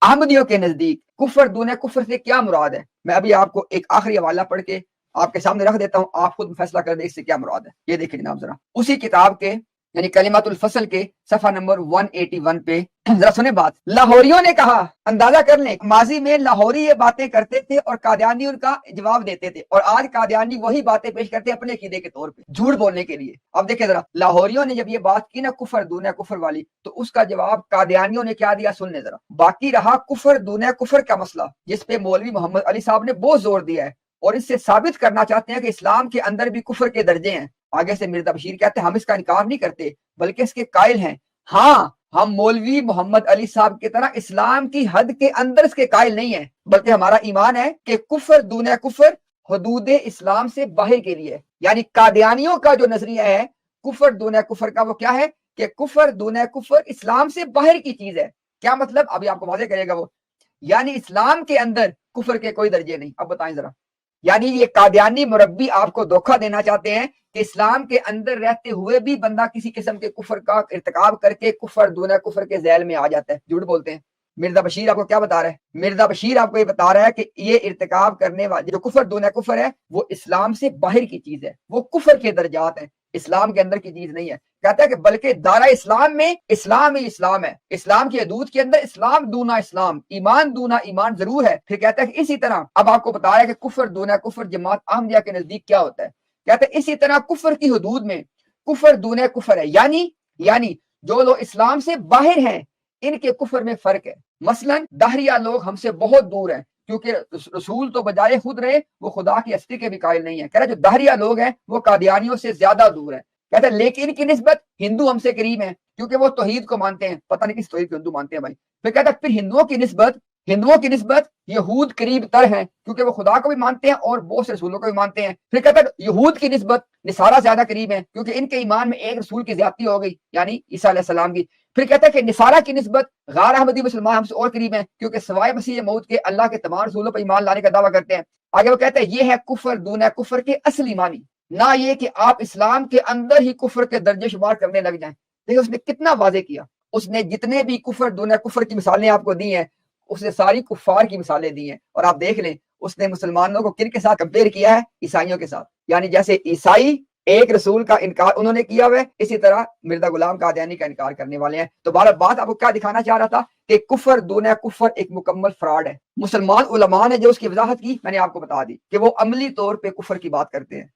احمدیوں کے نزدیک کفر دون کفر سے کیا مراد ہے؟ میں ابھی آپ کو ایک آخری حوالہ پڑھ کے آپ کے سامنے رکھ دیتا ہوں، آپ خود فیصلہ کر دیں اس سے کیا مراد ہے۔ یہ دیکھیں جناب ذرا اسی کتاب کے یعنی کلمات الفصل کے صفحہ نمبر 181 پہ ذرا سنیں بات۔ لاہوریوں نے کہا، اندازہ کر لیں ماضی میں لاہوری یہ باتیں کرتے تھے اور قادیانی ان کا جواب دیتے تھے، اور آج قادیانی وہی باتیں پیش کرتے ہیں اپنے عقیدے کے طور پہ جھوٹ بولنے کے لیے۔ اب دیکھیں ذرا لاہوریوں نے جب یہ بات کی نا کفر دون کفر والی، تو اس کا جواب قادیانیوں نے کیا دیا سن لیں ذرا۔ باقی رہا کفر دون کفر کا مسئلہ، جس پہ مولوی محمد علی صاحب نے بہت زور دیا ہے اور اس سے ثابت کرنا چاہتے ہیں کہ اسلام کے اندر بھی کفر کے درجے ہیں۔ آگے سے مرزا بشیر کہتے ہیں ہم اس کا انکار نہیں کرتے بلکہ اس کے قائل ہیں۔ ہاں ہم مولوی محمد علی صاحب کی طرح اسلام کی حد کے اندر اس کے قائل نہیں ہیں، بلکہ ہمارا ایمان ہے کہ کفر دون کفر حدود اسلام سے باہر کے لیے، یعنی قادیانیوں کا جو نظریہ ہے کفر دون کفر کا، وہ کیا ہے کہ کفر دون کفر اسلام سے باہر کی چیز ہے۔ کیا مطلب؟ ابھی آپ کو واضح کرے گا وہ، یعنی اسلام کے اندر کفر کے کوئی درجے نہیں۔ اب بتائیں ذرا، یعنی یہ قادیانی مربی آپ کو دھوکہ دینا چاہتے ہیں کہ اسلام کے اندر رہتے ہوئے بھی بندہ کسی قسم کے کفر کا ارتکاب کر کے کفر دون کفر کے ذیل میں آ جاتا ہے۔ جھوٹ بولتے ہیں۔ مرزا بشیر آپ کو کیا بتا رہا ہے؟ مرزا بشیر آپ کو یہ بتا رہا ہے کہ یہ ارتکاب کرنے والے جو کفر دون کفر ہے وہ اسلام سے باہر کی چیز ہے، وہ کفر کے درجات ہیں، اسلام کے اندر کی چیز نہیں ہے۔ کہتا ہے کہ بلکہ دارا اسلام میں اسلام ہی اسلام ہے، اسلام کی حدود کے اندر اسلام دونا اسلام، ایمان دونا ایمان ضرور ہے۔ پھر کہتا ہے کہ اسی طرح اب آپ کو بتا رہا ہے کہ کفر دونا کفر جماعت احمدیہ کے نزدیک کیا ہوتا ہے۔ کہتا ہے اسی طرح کفر کی حدود میں کفر دون کفر ہے، یعنی جو لوگ اسلام سے باہر ہیں ان کے کفر میں فرق ہے۔ مثلا دہریہ لوگ ہم سے بہت دور ہیں، کیونکہ رسول تو بجائے خود رہے وہ خدا کی ہستی کے بھی قائل نہیں ہے۔ کہہ رہا جو دہریہ لوگ ہیں وہ قادیانیوں سے زیادہ دور ہیں۔ کہتا ہے لیکن ان کی نسبت ہندو ہم سے قریب ہیں، کیونکہ وہ توحید کو مانتے ہیں۔ پتہ نہیں کس توحید کو ہندو مانتے ہیں بھائی۔ پھر کہتا ہے پھر ہندوؤں کی نسبت یہود قریب تر ہیں، کیونکہ وہ خدا کو بھی مانتے ہیں اور بہت سے رسولوں کو بھی مانتے ہیں۔ پھر کہتا ہے یہود کی نسبت نصارہ زیادہ قریب ہیں، کیونکہ ان کے ایمان میں ایک رسول کی زیادتی ہو گئی، یعنی عیسیٰ علیہ السلام کی۔ پھر کہتا ہے کہ نصارہ کی نسبت غیر احمدی مسلمان ہم سے اور قریب ہیں، کیونکہ سوائے مسیح موعود کے اللہ کے تمام رسولوں پر ایمان لانے کا دعویٰ کرتے ہیں۔ آگے وہ کہتا ہے یہ ہے کفر دون کفر کے اصلی معنی، نہ یہ کہ آپ اسلام کے اندر ہی کفر کے درجے شمار کرنے لگ جائیں۔ دیکھیں اس نے کتنا واضح کیا، اس نے جتنے بھی کفر دون کفر کی مثالیں آپ کو دی ہیں اس نے ساری کفار کی مثالیں دی ہیں، اور آپ دیکھ لیں اس نے مسلمانوں کو کن کے ساتھ کمپیئر کیا ہے؟ عیسائیوں کے ساتھ۔ یعنی جیسے عیسائی ایک رسول کا انکار انہوں نے کیا ہوا ہے، اسی طرح مرزا غلام قادیانی کا انکار کرنے والے ہیں۔ تو بہرحال بات آپ کو کیا دکھانا چاہ رہا تھا کہ کفر دون کفر ایک مکمل فراڈ ہے۔ مسلمان علماء نے جو اس کی وضاحت کی میں نے آپ کو بتا دی کہ وہ عملی طور پہ کفر کی بات کرتے ہیں،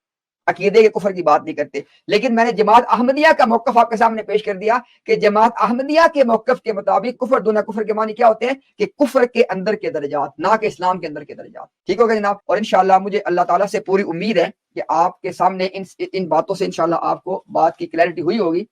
عقیدے کے کفر کی بات نہیں کرتے۔ لیکن میں نے جماعت احمدیہ کا موقف آپ کے سامنے پیش کر دیا کہ جماعت احمدیہ کے موقف کے مطابق کفر دون کفر کے معنی کیا ہوتے ہیں کہ کفر کے اندر کے درجات، نہ کہ اسلام کے اندر کے درجات۔ ٹھیک ہوگا جناب؟ اور انشاءاللہ مجھے اللہ تعالیٰ سے پوری امید ہے کہ آپ کے سامنے ان باتوں سے انشاءاللہ آپ کو بات کی کلیئرٹی ہوئی ہوگی۔